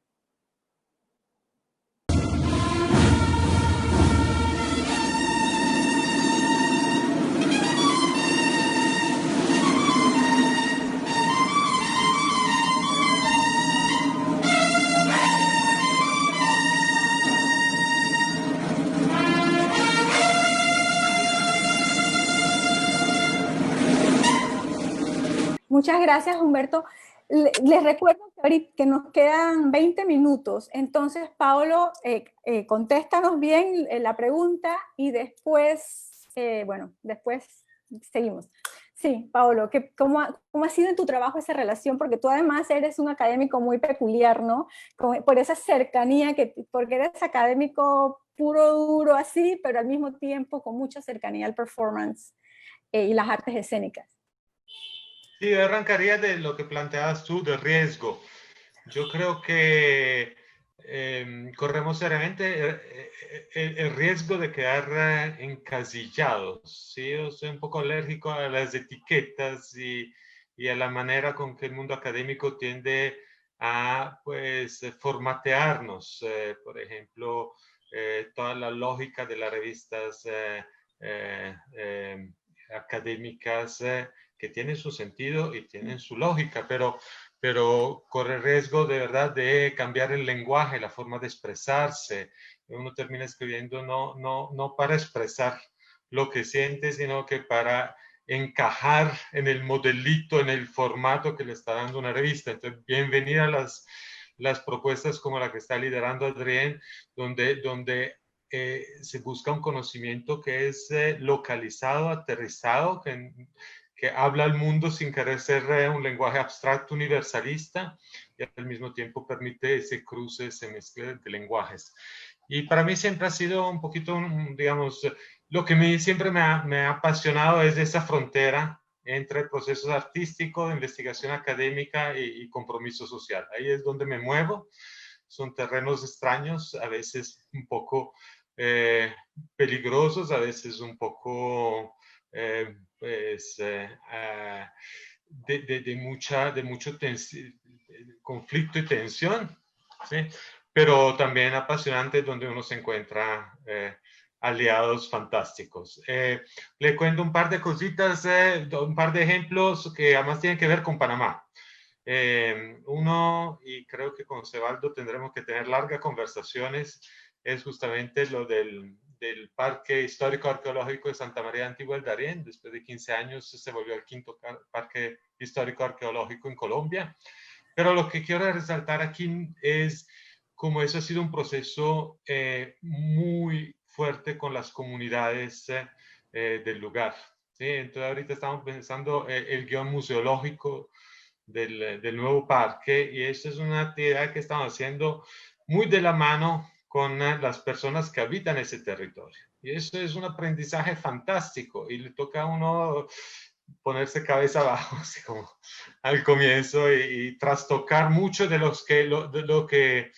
Muchas gracias, Humberto. Les recuerdo que ahorita que nos quedan 20 minutos, entonces, Paolo, contéstanos bien la pregunta y después, después seguimos. Sí, Paolo, ¿cómo ha sido en tu trabajo esa relación? Porque tú además eres un académico muy peculiar, ¿no? Por esa cercanía, porque eres académico puro, duro, así, pero al mismo tiempo con mucha cercanía al performance y las artes escénicas. Sí, yo arrancaría de lo que planteabas tú, de riesgo. Yo creo que corremos seriamente el riesgo de quedar encasillados, ¿sí? Yo soy un poco alérgico a las etiquetas y a la manera con que el mundo académico tiende a, pues, formatearnos. Por ejemplo, toda la lógica de las revistas académicas que tienen su sentido y tienen su lógica, pero corre riesgo de verdad de cambiar el lenguaje, la forma de expresarse. Uno termina escribiendo no para expresar lo que siente, sino que para encajar en el modelito, en el formato que le está dando una revista. Entonces, bienvenida a las propuestas como la que está liderando Adrián, donde se busca un conocimiento que es localizado, aterrizado, que habla al mundo sin querer ser un lenguaje abstracto universalista y al mismo tiempo permite ese cruce, ese mezcla de lenguajes. Y para mí siempre ha sido un poquito, digamos, lo que siempre me ha apasionado es esa frontera entre el proceso artístico, de investigación académica y compromiso social. Ahí es donde me muevo. Son terrenos extraños, a veces un poco peligrosos, a veces un poco pues, de mucho conflicto y tensión, ¿sí? Pero también apasionante donde uno se encuentra aliados fantásticos. Le cuento un par de cositas, un par de ejemplos que además tienen que ver con Panamá. Uno, y creo que con Cebaldo tendremos que tener largas conversaciones, es justamente lo del Parque Histórico Arqueológico de Santa María de Antigua del Darién. Después de 15 años se volvió el quinto Parque Histórico Arqueológico en Colombia. Pero lo que quiero resaltar aquí es cómo eso ha sido un proceso muy fuerte con las comunidades del lugar, ¿sí? Entonces ahorita estamos pensando el guión museológico del nuevo parque, y eso es una actividad que estamos haciendo muy de la mano con las personas que habitan ese territorio. Y eso es un aprendizaje fantástico y le toca a uno ponerse cabeza abajo, así como al comienzo, y trastocar mucho de lo que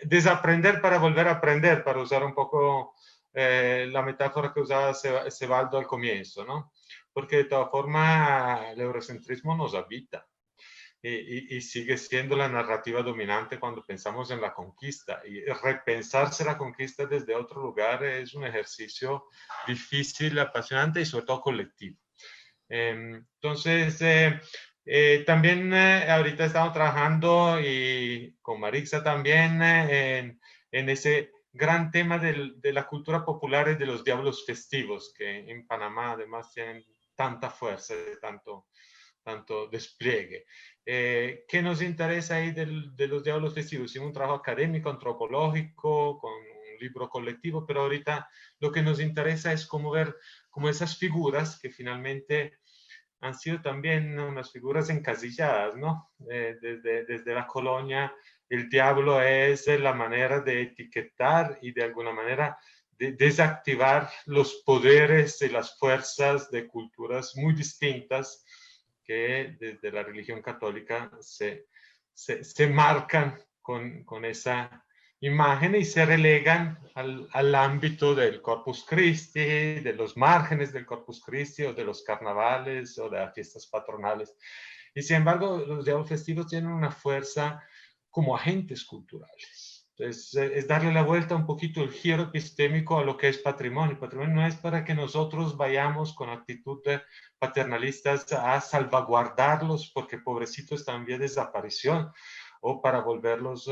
desaprender para volver a aprender, para usar un poco la metáfora que usaba Cebaldo al comienzo, ¿no? Porque de todas formas el eurocentrismo nos habita. Y sigue siendo la narrativa dominante cuando pensamos en la conquista. Y repensarse la conquista desde otro lugar es un ejercicio difícil, apasionante y sobre todo colectivo. Entonces, también ahorita estamos trabajando y con Marixa también en ese gran tema de la cultura popular y de los diablos festivos, que en Panamá además tienen tanta fuerza, tanto despliegue. ¿Qué nos interesa ahí de los diablos festivos? Sí, un trabajo académico, antropológico, con un libro colectivo, pero ahorita lo que nos interesa es cómo ver cómo esas figuras que finalmente han sido también unas figuras encasilladas, ¿no? Desde la colonia, el diablo es la manera de etiquetar y de alguna manera de desactivar los poderes y las fuerzas de culturas muy distintas que desde la religión católica se marcan con esa imagen y se relegan al ámbito del Corpus Christi, de los márgenes del Corpus Christi o de los carnavales o de las fiestas patronales. Y sin embargo, los diablos festivos tienen una fuerza como agentes culturales. Entonces, es darle la vuelta un poquito el giro epistémico a lo que es patrimonio. Patrimonio no es para que nosotros vayamos con actitud paternalistas a salvaguardarlos porque pobrecitos están en vía de desaparición, o para volverlos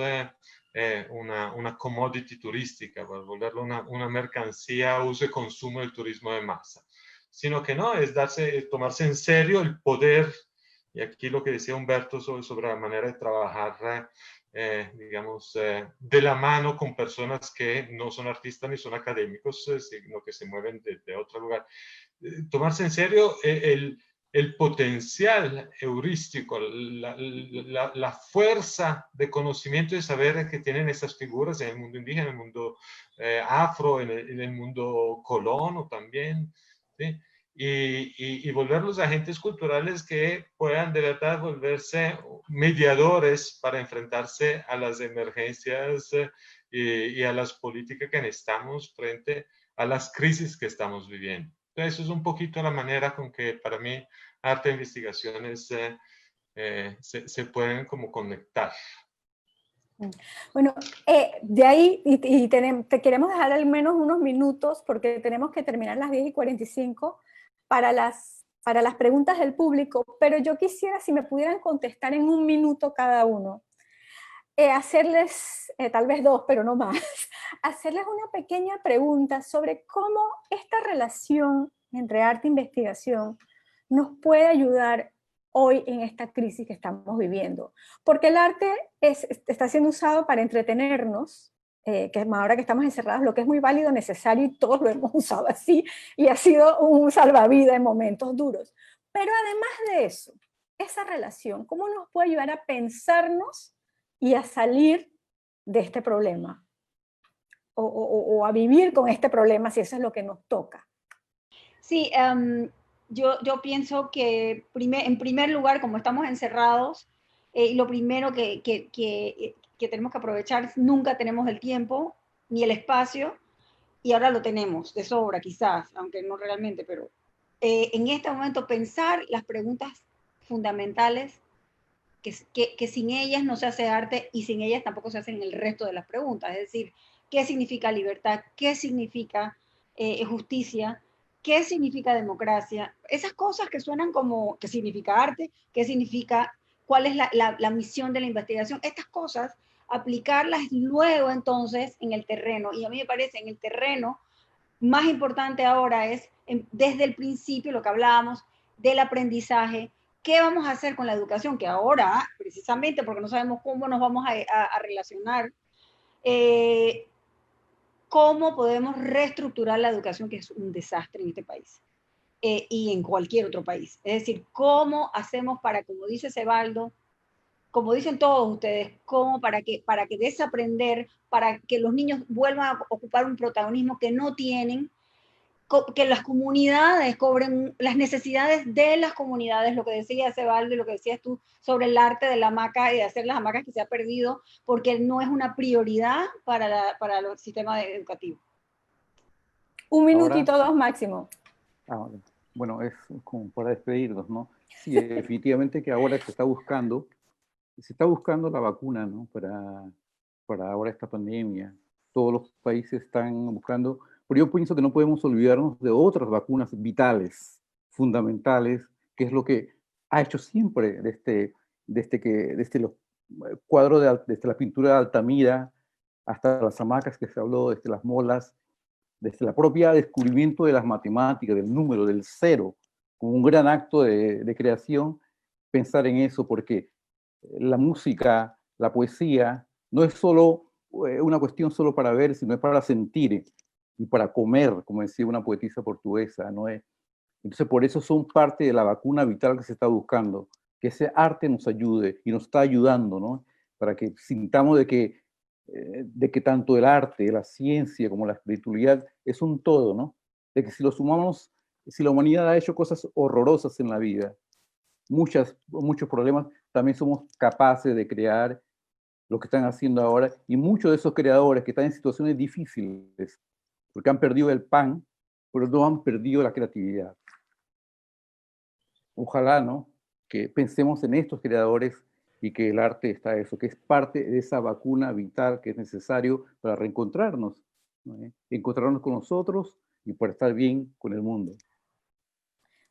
una commodity turística, para volverlo una mercancía a uso y consumo del turismo de masa, sino que no, es tomarse en serio el poder, y aquí lo que decía Humberto sobre la manera de trabajar, digamos, de la mano con personas que no son artistas ni son académicos, sino que se mueven de otro lugar. Tomarse en serio el potencial heurístico, la fuerza de conocimiento y de saber que tienen esas figuras en el mundo indígena, en el mundo afro, en el mundo colono también, ¿sí? Y volverlos agentes culturales que puedan de verdad volverse mediadores para enfrentarse a las emergencias y a las políticas que necesitamos frente a las crisis que estamos viviendo. Entonces, eso es un poquito la manera con que para mí arte e investigaciones se pueden como conectar. Bueno, de ahí, te queremos dejar al menos unos minutos porque tenemos que terminar las 10:45 para las preguntas del público, pero yo quisiera, si me pudieran contestar en un minuto cada uno, hacerles, tal vez dos, pero no más, hacerles una pequeña pregunta sobre cómo esta relación entre arte e investigación nos puede ayudar hoy en esta crisis que estamos viviendo. Porque el arte está siendo usado para entretenernos, que ahora que estamos encerrados, lo que es muy válido, necesario, y todos lo hemos usado así, y ha sido un salvavidas en momentos duros. Pero además de eso, esa relación, ¿cómo nos puede ayudar a pensarnos y a salir de este problema? O a vivir con este problema, si eso es lo que nos toca. Sí, yo pienso que en primer lugar, como estamos encerrados, lo primero que tenemos que aprovechar, nunca tenemos el tiempo ni el espacio, y ahora lo tenemos de sobra quizás, aunque no realmente, pero en este momento pensar las preguntas fundamentales que sin ellas no se hace arte y sin ellas tampoco se hacen el resto de las preguntas. Es decir, ¿qué significa libertad? ¿Qué significa justicia? ¿Qué significa democracia? Esas cosas que suenan como, ¿qué significa arte? ¿Qué significa, cuál es la misión de la investigación? Estas cosas, aplicarlas luego entonces en el terreno. Y a mí me parece en el terreno más importante ahora es, desde el principio, lo que hablábamos del aprendizaje, qué vamos a hacer con la educación, que ahora, precisamente porque no sabemos cómo nos vamos a relacionar, cómo podemos reestructurar la educación, que es un desastre en este país. Y en cualquier otro país. Es decir, cómo hacemos para, como dice Cebaldo, como dicen todos ustedes, cómo para que desaprender, para que los niños vuelvan a ocupar un protagonismo que no tienen, que las comunidades cobren las necesidades de las comunidades, lo que decía Cebaldo y lo que decías tú sobre el arte de la hamaca y de hacer las hamacas, que se ha perdido porque no es una prioridad para el sistema educativo. Un minutito, dos máximo. Bueno, es como para despedirnos, ¿no? Sí, definitivamente que ahora se está buscando la vacuna, ¿no? Para ahora esta pandemia. Todos los países están buscando, pero yo pienso que no podemos olvidarnos de otras vacunas vitales, fundamentales, que es lo que ha hecho siempre desde los cuadros desde la pintura de Altamira hasta las hamacas que se habló, desde las molas, desde la propia descubrimiento de las matemáticas, del número, del cero, como un gran acto de creación, pensar en eso, porque la música, la poesía, no es solo una cuestión solo para ver, sino es para sentir y para comer, como decía una poetisa portuguesa, ¿no es? Entonces, por eso son parte de la vacuna vital que se está buscando, que ese arte nos ayude y nos está ayudando, ¿no? Para que sintamos de que tanto el arte, la ciencia como la espiritualidad es un todo, ¿no? De que si la humanidad ha hecho cosas horrorosas en la vida, muchos problemas, también somos capaces de crear lo que están haciendo ahora, y muchos de esos creadores que están en situaciones difíciles, porque han perdido el pan, pero no han perdido la creatividad. Ojalá, ¿no? Que pensemos en estos creadores y que el arte está eso, que es parte de esa vacuna vital que es necesario para reencontrarnos, ¿no? Encontrarnos con nosotros y para estar bien con el mundo.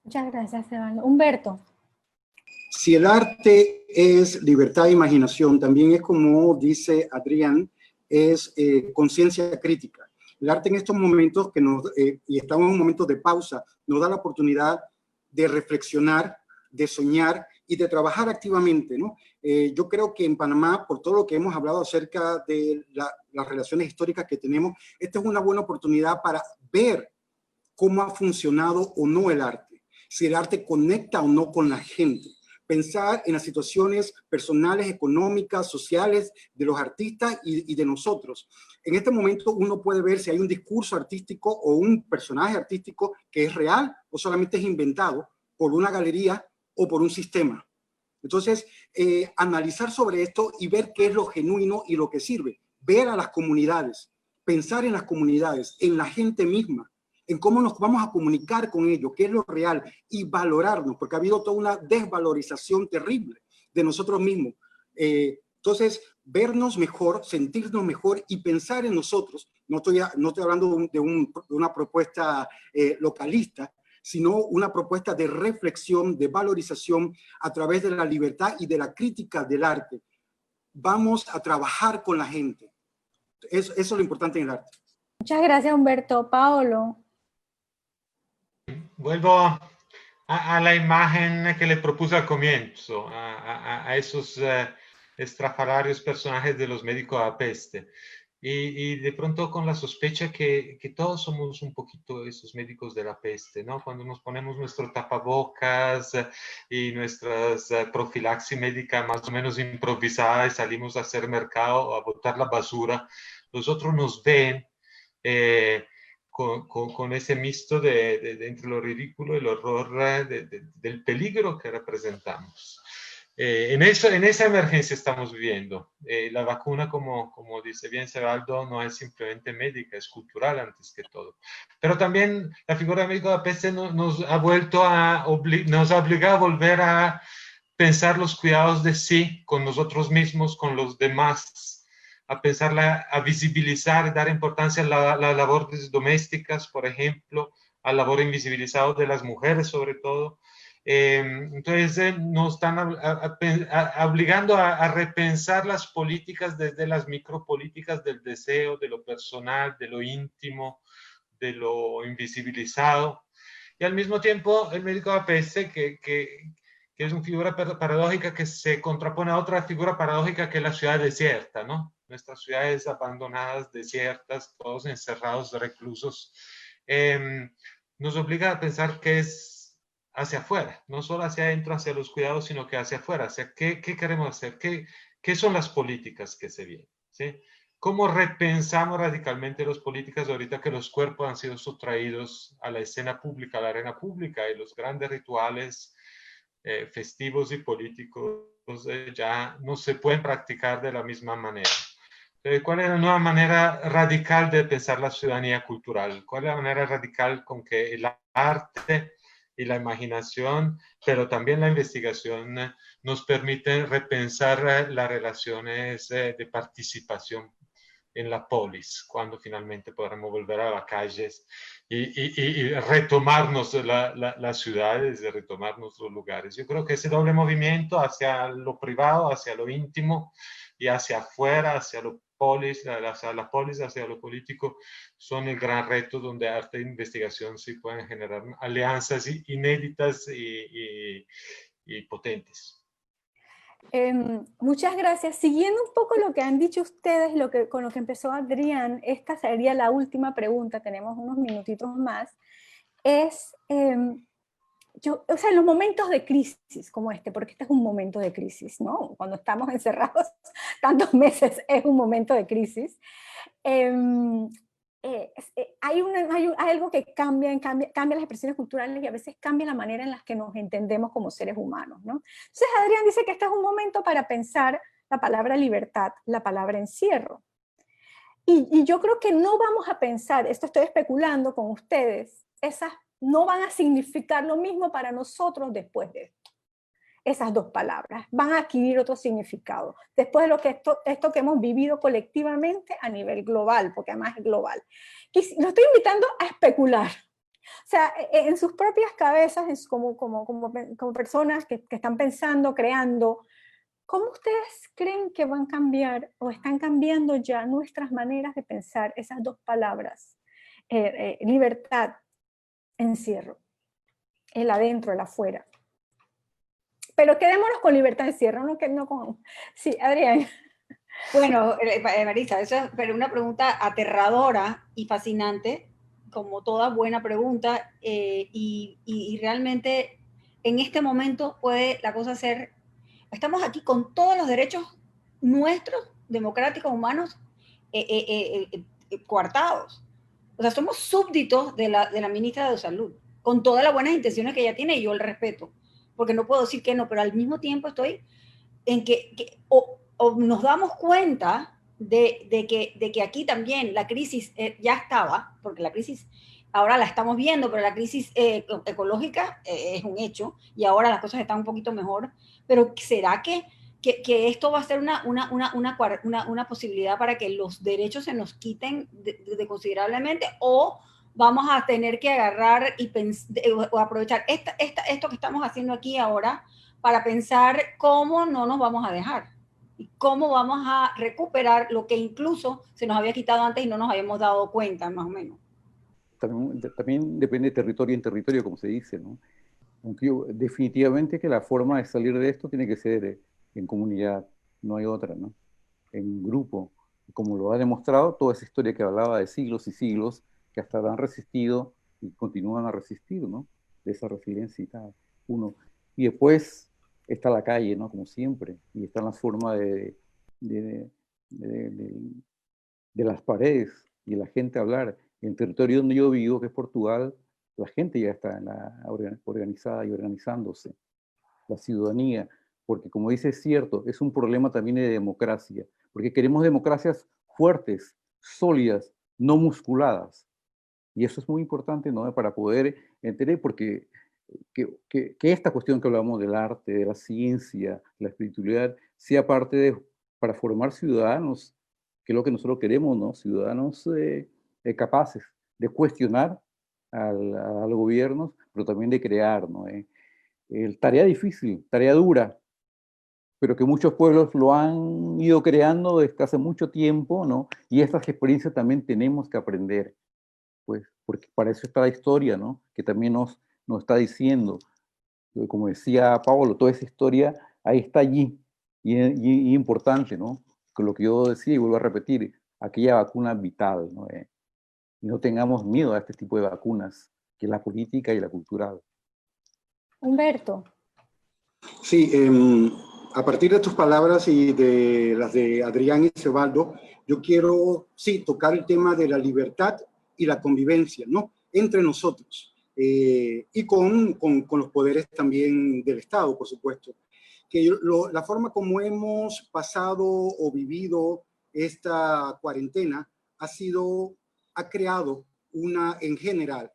Muchas gracias, Cebaldo. Humberto. Si el arte es libertad de imaginación, también es, como dice Adrián, es conciencia crítica. El arte en estos momentos, y estamos en un momento de pausa, nos da la oportunidad de reflexionar, de soñar y de trabajar activamente, ¿no? Yo creo que en Panamá, por todo lo que hemos hablado acerca de las relaciones históricas que tenemos, esta es una buena oportunidad para ver cómo ha funcionado o no el arte, si el arte conecta o no con la gente. Pensar en las situaciones personales, económicas, sociales de los artistas y de nosotros. En este momento uno puede ver si hay un discurso artístico o un personaje artístico que es real o solamente es inventado por una galería o por un sistema. Entonces, analizar sobre esto y ver qué es lo genuino y lo que sirve. Ver a las comunidades, pensar en las comunidades, en la gente misma, en cómo nos vamos a comunicar con ellos, qué es lo real, y valorarnos, porque ha habido toda una desvalorización terrible de nosotros mismos. Entonces, vernos mejor, sentirnos mejor y pensar en nosotros. No estoy hablando de una propuesta localista, sino una propuesta de reflexión, de valorización a través de la libertad y de la crítica del arte. Vamos a trabajar con la gente. Eso es lo importante en el arte. Muchas gracias, Humberto. Paolo. Vuelvo a la imagen que le propuse al comienzo, a esos estrafalarios personajes de los médicos a peste. y de pronto con la sospecha que todos somos un poquito esos médicos de la peste, ¿no? Cuando nos ponemos nuestro tapabocas y nuestras profilaxis médica más o menos improvisada y salimos a hacer mercado o a botar la basura, los otros nos ven con ese mixto entre lo ridículo y el horror del peligro que representamos. En esa emergencia estamos viviendo. La vacuna, como dice bien Sebaldo, no es simplemente médica, es cultural antes que todo. Pero también la figura de médico de la peste nos ha obligado a volver a pensar los cuidados de sí, con nosotros mismos, con los demás, a visibilizar y dar importancia a las labores domésticas, por ejemplo, a la labor invisibilizada de las mujeres sobre todo. Entonces nos están obligando a repensar las políticas desde las micropolíticas del deseo, de lo personal, de lo íntimo, de lo invisibilizado. Y al mismo tiempo el médico de APS, que es una figura paradójica que se contrapone a otra figura paradójica que es la ciudad desierta, ¿no? Nuestras ciudades abandonadas, desiertas, todos encerrados, reclusos, nos obliga a pensar que es hacia afuera, no solo hacia adentro, hacia los cuidados, sino que hacia afuera, hacia qué queremos hacer, qué son las políticas que se vienen, ¿sí? ¿Cómo repensamos radicalmente las políticas ahorita que los cuerpos han sido sustraídos a la escena pública, a la arena pública, y los grandes rituales festivos y políticos ya no se pueden practicar de la misma manera? ¿Cuál es la nueva manera radical de pensar la ciudadanía cultural? ¿Cuál es la manera radical con que el arte y la imaginación, pero también la investigación, nos permiten repensar las relaciones de participación en la polis, cuando finalmente podremos volver a las calles y retomarnos las ciudades, y retomarnos los lugares? Yo creo que ese doble movimiento hacia lo privado, hacia lo íntimo, y hacia afuera, hacia lo polis, hacia la polis, hacia lo político, son el gran reto donde arte e investigación sí pueden generar alianzas inéditas y potentes. Muchas gracias. Siguiendo un poco lo que han dicho ustedes, con lo que empezó Adrián, esta sería la última pregunta, tenemos unos minutitos más, es, o sea, en los momentos de crisis como este, porque este es un momento de crisis, ¿no? Cuando estamos encerrados tantos meses es un momento de crisis. Hay algo que cambia las expresiones culturales y a veces cambia la manera en la que nos entendemos como seres humanos, ¿no? Entonces Adrián dice que este es un momento para pensar la palabra libertad, la palabra encierro. Y yo creo que no vamos a pensar, esto estoy especulando con ustedes, esas no van a significar lo mismo para nosotros después de esto. Esas dos palabras van a adquirir otro significado después de lo que esto que hemos vivido colectivamente a nivel global, porque además es global. Y lo estoy invitando a especular. O sea, en sus propias cabezas, como personas que están pensando, creando, ¿cómo ustedes creen que van a cambiar o están cambiando ya nuestras maneras de pensar esas dos palabras? Libertad, encierro, el adentro, el afuera. Pero quedémonos con libertad, encierro, no con... Sí, Adrián. Bueno, Marisa, eso es pero una pregunta aterradora y fascinante, como toda buena pregunta, y realmente en este momento puede la cosa ser, estamos aquí con todos los derechos nuestros, democráticos, humanos, coartados. O sea, somos súbditos de la ministra de Salud, con todas las buenas intenciones que ella tiene, y yo el respeto, porque no puedo decir que no, pero al mismo tiempo estoy en que o nos damos cuenta de que aquí también la crisis ya estaba, porque la crisis ahora la estamos viendo, pero la crisis ecológica es un hecho, y ahora las cosas están un poquito mejor, pero ¿será que esto va a ser una posibilidad para que los derechos se nos quiten considerablemente, o vamos a tener que agarrar o aprovechar esto que estamos haciendo aquí ahora para pensar cómo no nos vamos a dejar y cómo vamos a recuperar lo que incluso se nos había quitado antes y no nos habíamos dado cuenta, más o menos? También depende de territorio en territorio, como se dice, ¿no? Aunque definitivamente que la forma de salir de esto tiene que ser en comunidad, no hay otra, ¿no? En grupo, Como lo ha demostrado toda esa historia que hablaba de siglos y siglos, que hasta han resistido y continúan a resistir, ¿no? De esa resiliencia y tal. Uno. Y después está la calle, ¿no? Como siempre, y están las formas de, de, de las paredes y la gente hablar. En el territorio donde yo vivo, que es Portugal, la gente ya está organizada y organizándose, la ciudadanía, porque como dice, es cierto, es un problema también de democracia, porque queremos democracias fuertes, sólidas, no musculadas. Y eso es muy importante, ¿no? Para poder entender, porque que esta cuestión que hablamos del arte, de la ciencia, la espiritualidad, sea parte para formar ciudadanos, que es lo que nosotros queremos, ¿no? Ciudadanos capaces de cuestionar a los gobiernos, pero también de crear, ¿no? Tarea difícil, tarea dura, pero que muchos pueblos lo han ido creando desde hace mucho tiempo, ¿no? Y estas experiencias también tenemos que aprender, pues, porque para eso está la historia, ¿no? Que también nos está diciendo, como decía Pablo, toda esa historia ahí está allí, y importante, ¿no? Con lo que yo decía y vuelvo a repetir, aquella vacuna vital, ¿no? Y no tengamos miedo a este tipo de vacunas, que es la política y la cultural. Humberto. Sí, a partir de tus palabras y de las de Adrián y Cebaldo, yo quiero, sí, tocar el tema de la libertad y la convivencia, ¿no? Entre nosotros y con los poderes también del Estado, por supuesto. Que la forma como hemos pasado o vivido esta cuarentena ha creado en general,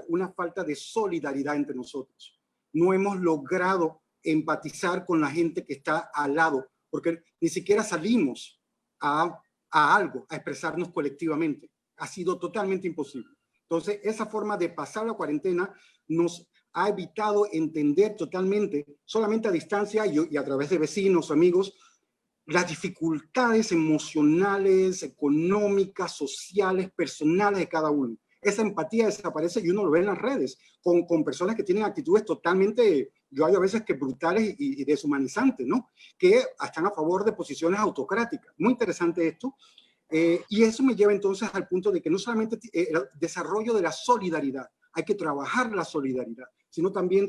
una falta de solidaridad entre nosotros. No hemos logrado empatizar con la gente que está al lado, porque ni siquiera salimos a algo, a expresarnos colectivamente. Ha sido totalmente imposible. Entonces, esa forma de pasar la cuarentena nos ha evitado entender totalmente, solamente a distancia y a través de vecinos, amigos, las dificultades emocionales, económicas, sociales, personales de cada uno. Esa empatía desaparece y uno lo ve en las redes, con personas que tienen actitudes totalmente, yo hay a veces que brutales y deshumanizantes, ¿no? Que están a favor de posiciones autocráticas. Muy interesante esto. Y eso me lleva entonces al punto de que no solamente el desarrollo de la solidaridad, hay que trabajar la solidaridad, sino también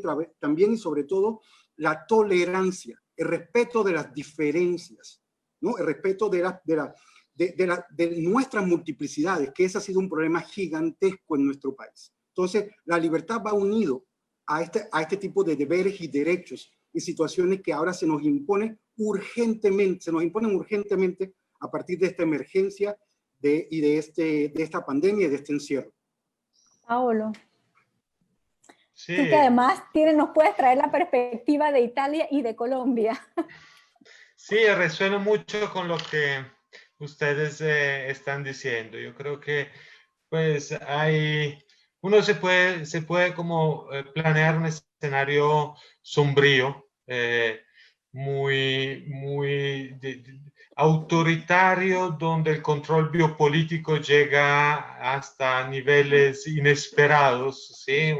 y sobre todo la tolerancia, el respeto de las diferencias, ¿no? El respeto de nuestras multiplicidades, que ese ha sido un problema gigantesco en nuestro país. Entonces, la libertad va unido a este tipo de deberes y derechos y situaciones que ahora se nos imponen urgentemente a partir de esta emergencia y de esta pandemia y de este encierro. Paolo. Sí. Tú que además nos puedes traer la perspectiva de Italia y de Colombia. Sí, resuena mucho con lo que ustedes están diciendo. Yo creo que pues uno se puede como planear un escenario sombrío, muy autoritario, donde el control biopolítico llega hasta niveles inesperados, ¿sí?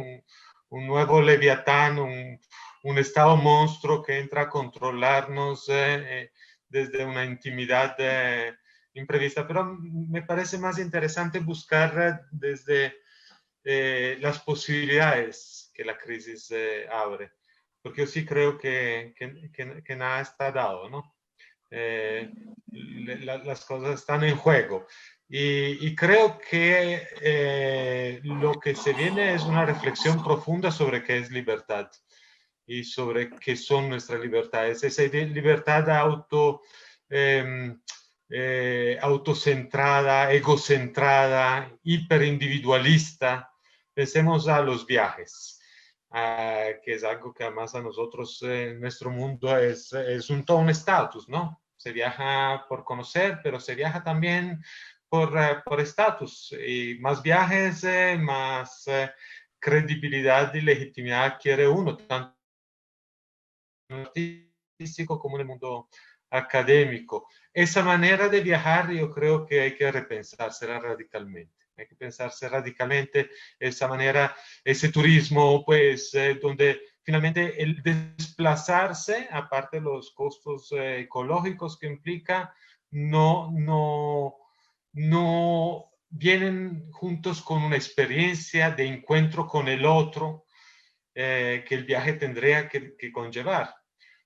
Un nuevo Leviatán, un estado monstruo que entra a controlarnos desde una intimidad imprevista. Pero me parece más interesante buscar desde las posibilidades que la crisis abre, porque yo sí creo que nada está dado, ¿no? Las cosas están en juego. Y creo que lo que se viene es una reflexión profunda sobre qué es libertad y sobre qué son nuestras libertades. Esa libertad autocentrada, egocentrada, hiperindividualista. Pensemos a los viajes, que es algo que además a nosotros en nuestro mundo es todo un estatus, ¿no? Se viaja por conocer, pero se viaja también por estatus. Y más viajes, más credibilidad y legitimidad quiere uno, tanto en el artístico como en el mundo académico. Esa manera de viajar yo creo que hay que repensársela radicalmente. Hay que pensarse radicalmente esa manera, ese turismo, pues, donde finalmente el desplazarse, aparte de los costos ecológicos que implica, no vienen juntos con una experiencia de encuentro con el otro que el viaje tendría que conllevar.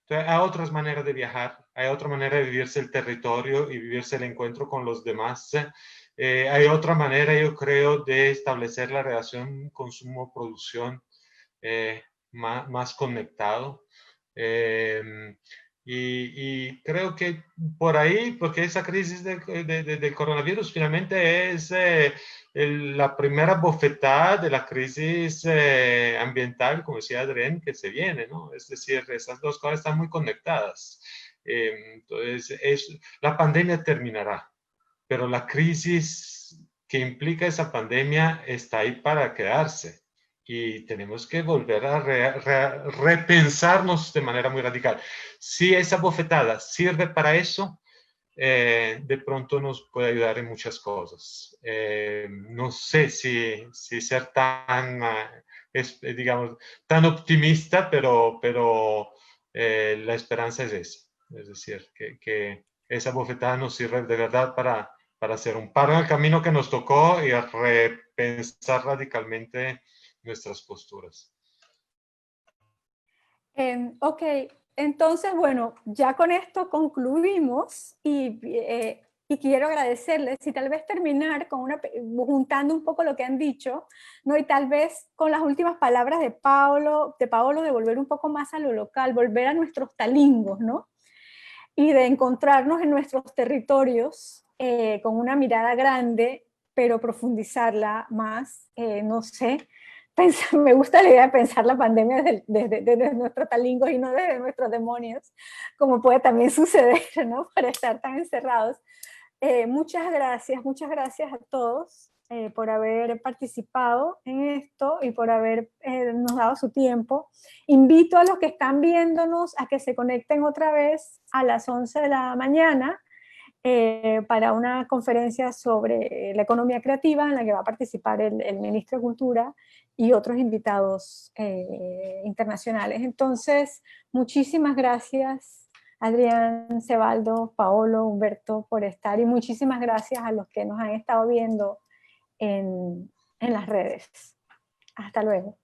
Entonces, hay otras maneras de viajar, hay otra manera de vivirse el territorio y vivirse el encuentro con los demás. Hay otra manera, yo creo, de establecer la relación consumo-producción más conectado. Y creo que por ahí, porque esa crisis del coronavirus finalmente es la primera bofetada de la crisis ambiental, como decía Adrián, que se viene, ¿no? Es decir, esas dos cosas están muy conectadas. Entonces, la pandemia terminará, pero la crisis que implica esa pandemia está ahí para quedarse. Y tenemos que volver a repensarnos de manera muy radical. Si esa bofetada sirve para eso, de pronto nos puede ayudar en muchas cosas. No sé si ser tan, digamos, tan optimista, pero la esperanza es esa. Es decir, que esa bofetada nos sirve de verdad para hacer un paro en el camino que nos tocó y a repensar radicalmente nuestras posturas. Ok, entonces, bueno, ya con esto concluimos y quiero agradecerles y tal vez terminar con juntando un poco lo que han dicho, ¿no? Y tal vez con las últimas palabras de Paolo, de volver un poco más a lo local, volver a nuestros talingos, ¿no? Y de encontrarnos en nuestros territorios con una mirada grande, pero profundizarla más, no sé. Me gusta la idea de pensar la pandemia desde nuestros talingos y no desde nuestros demonios, como puede también suceder, ¿no? Para estar tan encerrados. Muchas gracias a todos por haber participado en esto y por habernos dado su tiempo. Invito a los que están viéndonos a que se conecten otra vez a las 11 de la mañana para una conferencia sobre la economía creativa en la que va a participar el ministro de Cultura y otros invitados internacionales. Entonces, muchísimas gracias, Adrián, Cebaldo, Paolo, Humberto, por estar, y muchísimas gracias a los que nos han estado viendo en las redes. Hasta luego.